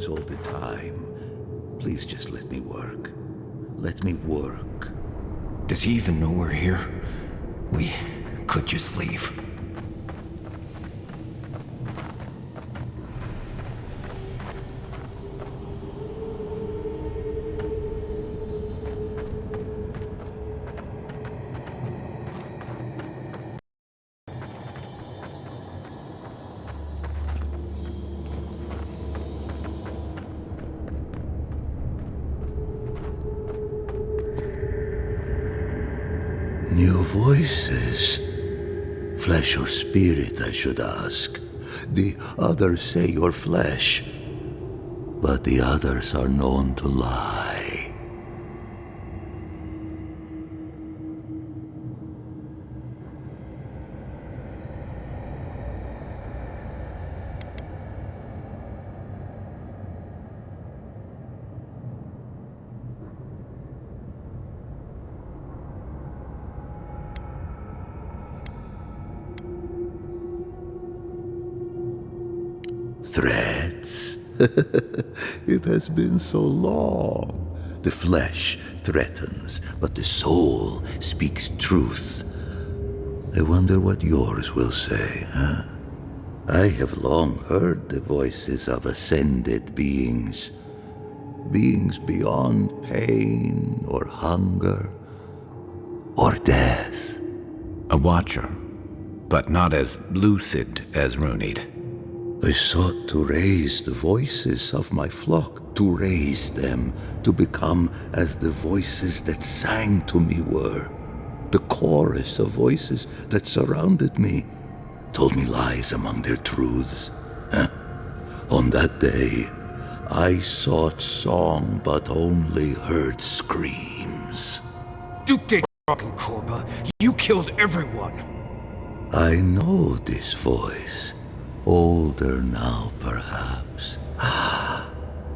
happens all the time. Please just let me work. Let me work. Does he even know we're here? We could just leave. New voices. Flesh or spirit, I should ask. The others say you're flesh, but the others are known to lie. Threats? It has been so long. The flesh threatens, but the soul speaks truth. I wonder what yours will say, huh? I have long heard the voices of ascended beings. Beings beyond pain or hunger or death. A watcher, but not as lucid as Runid. I sought to raise the voices of my flock, to raise them, to become as the voices that sang to me were. The chorus of voices that surrounded me told me lies among their truths. On that day, I sought song but only heard screams. Duke de Korba, you killed everyone! I know this voice. Older now, perhaps.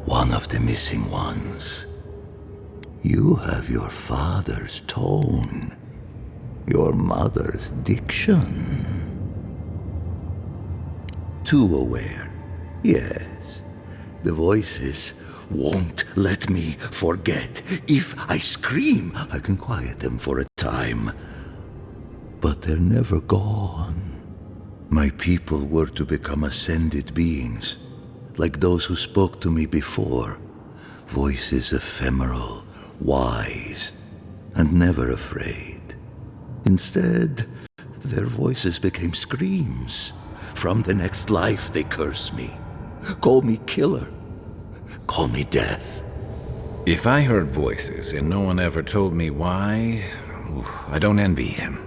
One of the missing ones. You have your father's tone, your mother's diction. Too aware, yes. The voices won't let me forget. If I scream, I can quiet them for a time. But they're never gone. My people were to become ascended beings, like those who spoke to me before. Voices ephemeral, wise, and never afraid. Instead, their voices became screams. From the next life, they curse me. Call me killer. Call me death. If I heard voices and no one ever told me why, I don't envy him.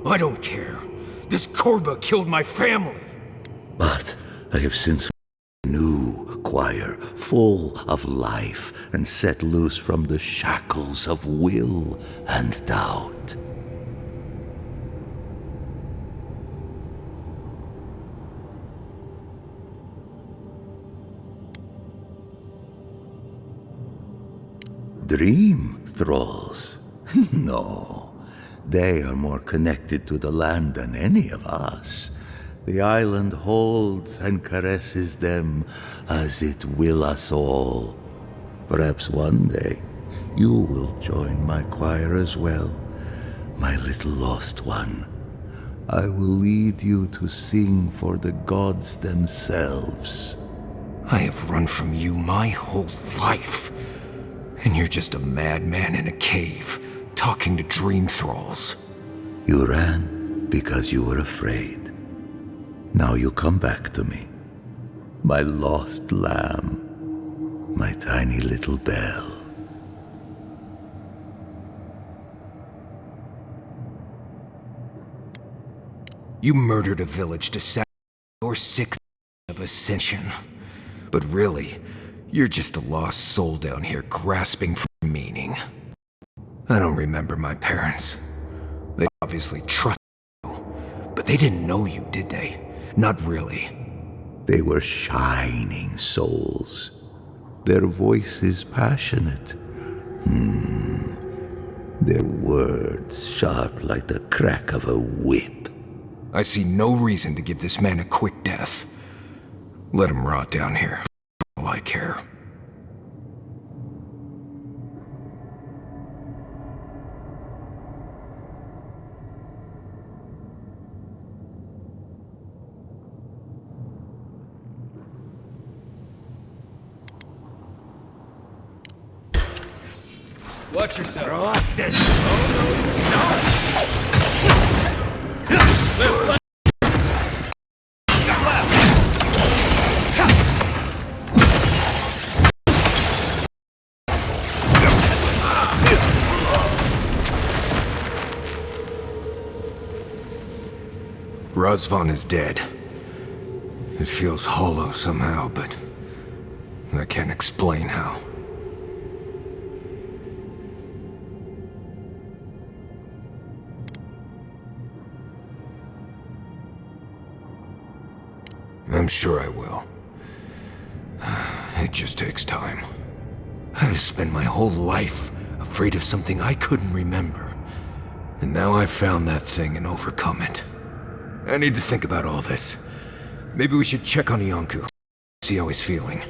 I don't care. This Korba killed my family! But I have since a new choir, full of life, and set loose from the shackles of will and doubt. Dream thralls? No. They are more connected to the land than any of us. The island holds and caresses them as it will us all. Perhaps one day you will join my choir as well, my little lost one. I will lead you to sing for the gods themselves. I have run from you my whole life. And you're just a madman in a cave, talking to dream thralls. You ran because you were afraid. Now you come back to me. My lost lamb. My tiny little bell. You murdered a village to satisfy your sick of ascension. But really, you're just a lost soul down here grasping for meaning. I don't remember my parents. They obviously trusted you, but they didn't know you, did they? Not really. They were shining souls. Their voices passionate. Their words sharp like the crack of a whip. I see no reason to give this man a quick death. Let him rot down here. all I care. Watch yourself. Razvan is dead. It feels hollow somehow, but I can't explain how. I'm sure I will. It just takes time. I spent my whole life afraid of something I couldn't remember. And now I've found that thing and overcome it. I need to think about all this. Maybe we should check on Iancu. See how he's feeling.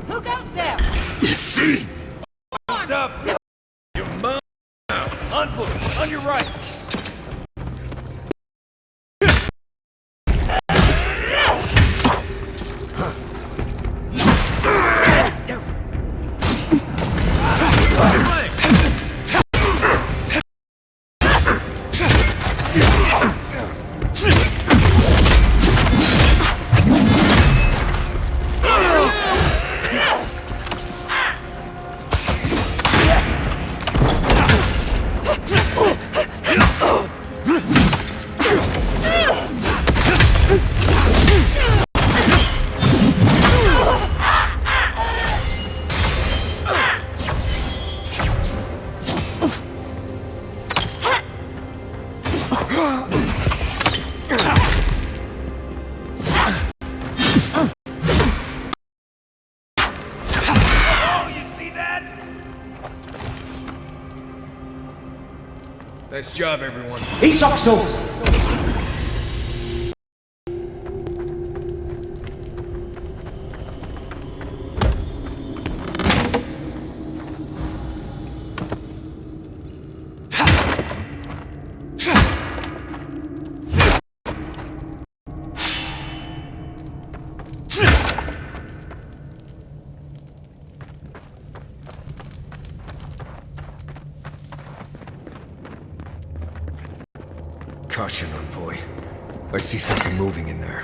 Who goes there? What's up? Your mom. On foot, on your right. Nice job, everyone. Isakso! Caution, Envoy. I see something moving in there.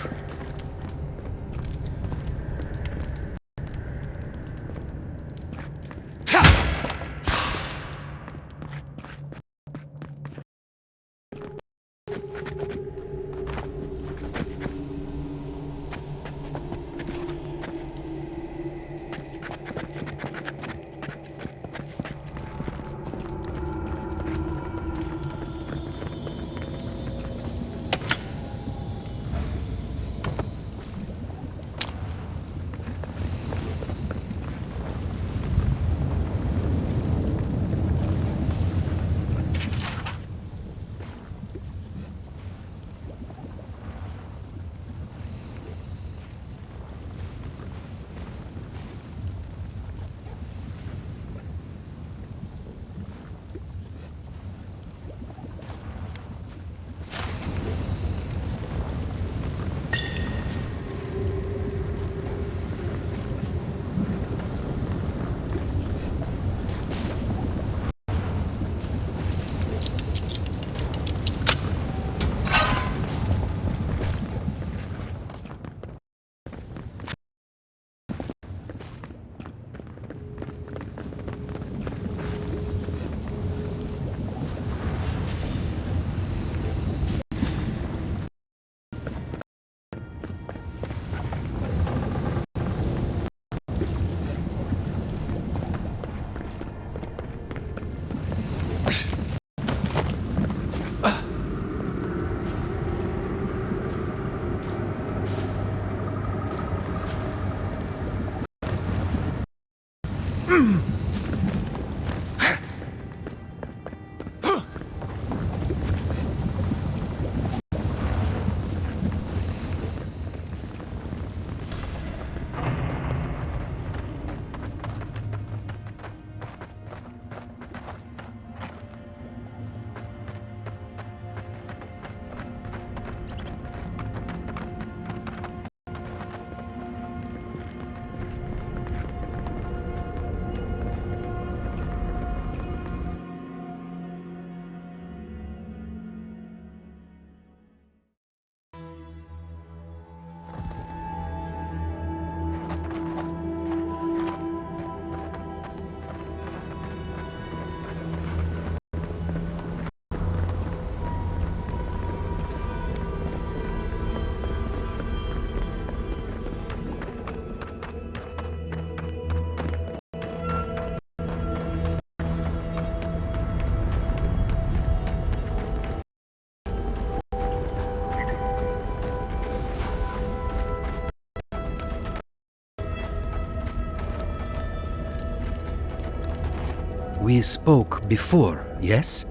We spoke before, yes?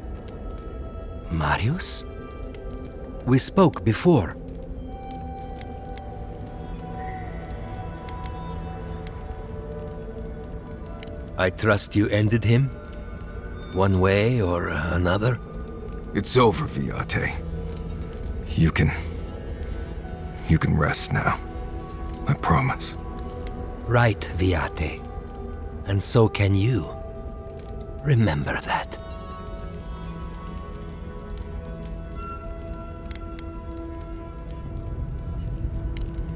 Marius? We spoke before. I trust you ended him? One way or another? It's over, Viate. You can rest now. I promise. Right, Viate. And so can you. Remember that.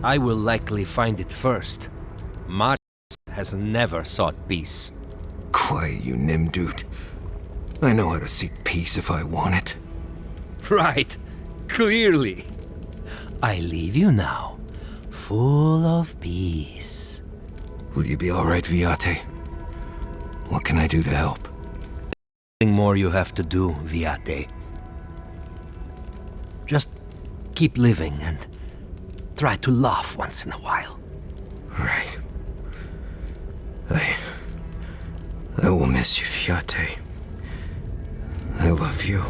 I will likely find it first. Mars has never sought peace. Quiet, you Nimdude. I know how to seek peace if I want it. Right. Clearly. I leave you now, full of peace. Will you be alright, Viate? What can I do to help? Nothing more you have to do, Viate. Just keep living and try to laugh once in a while. Right. I will miss you, Viate. I love you.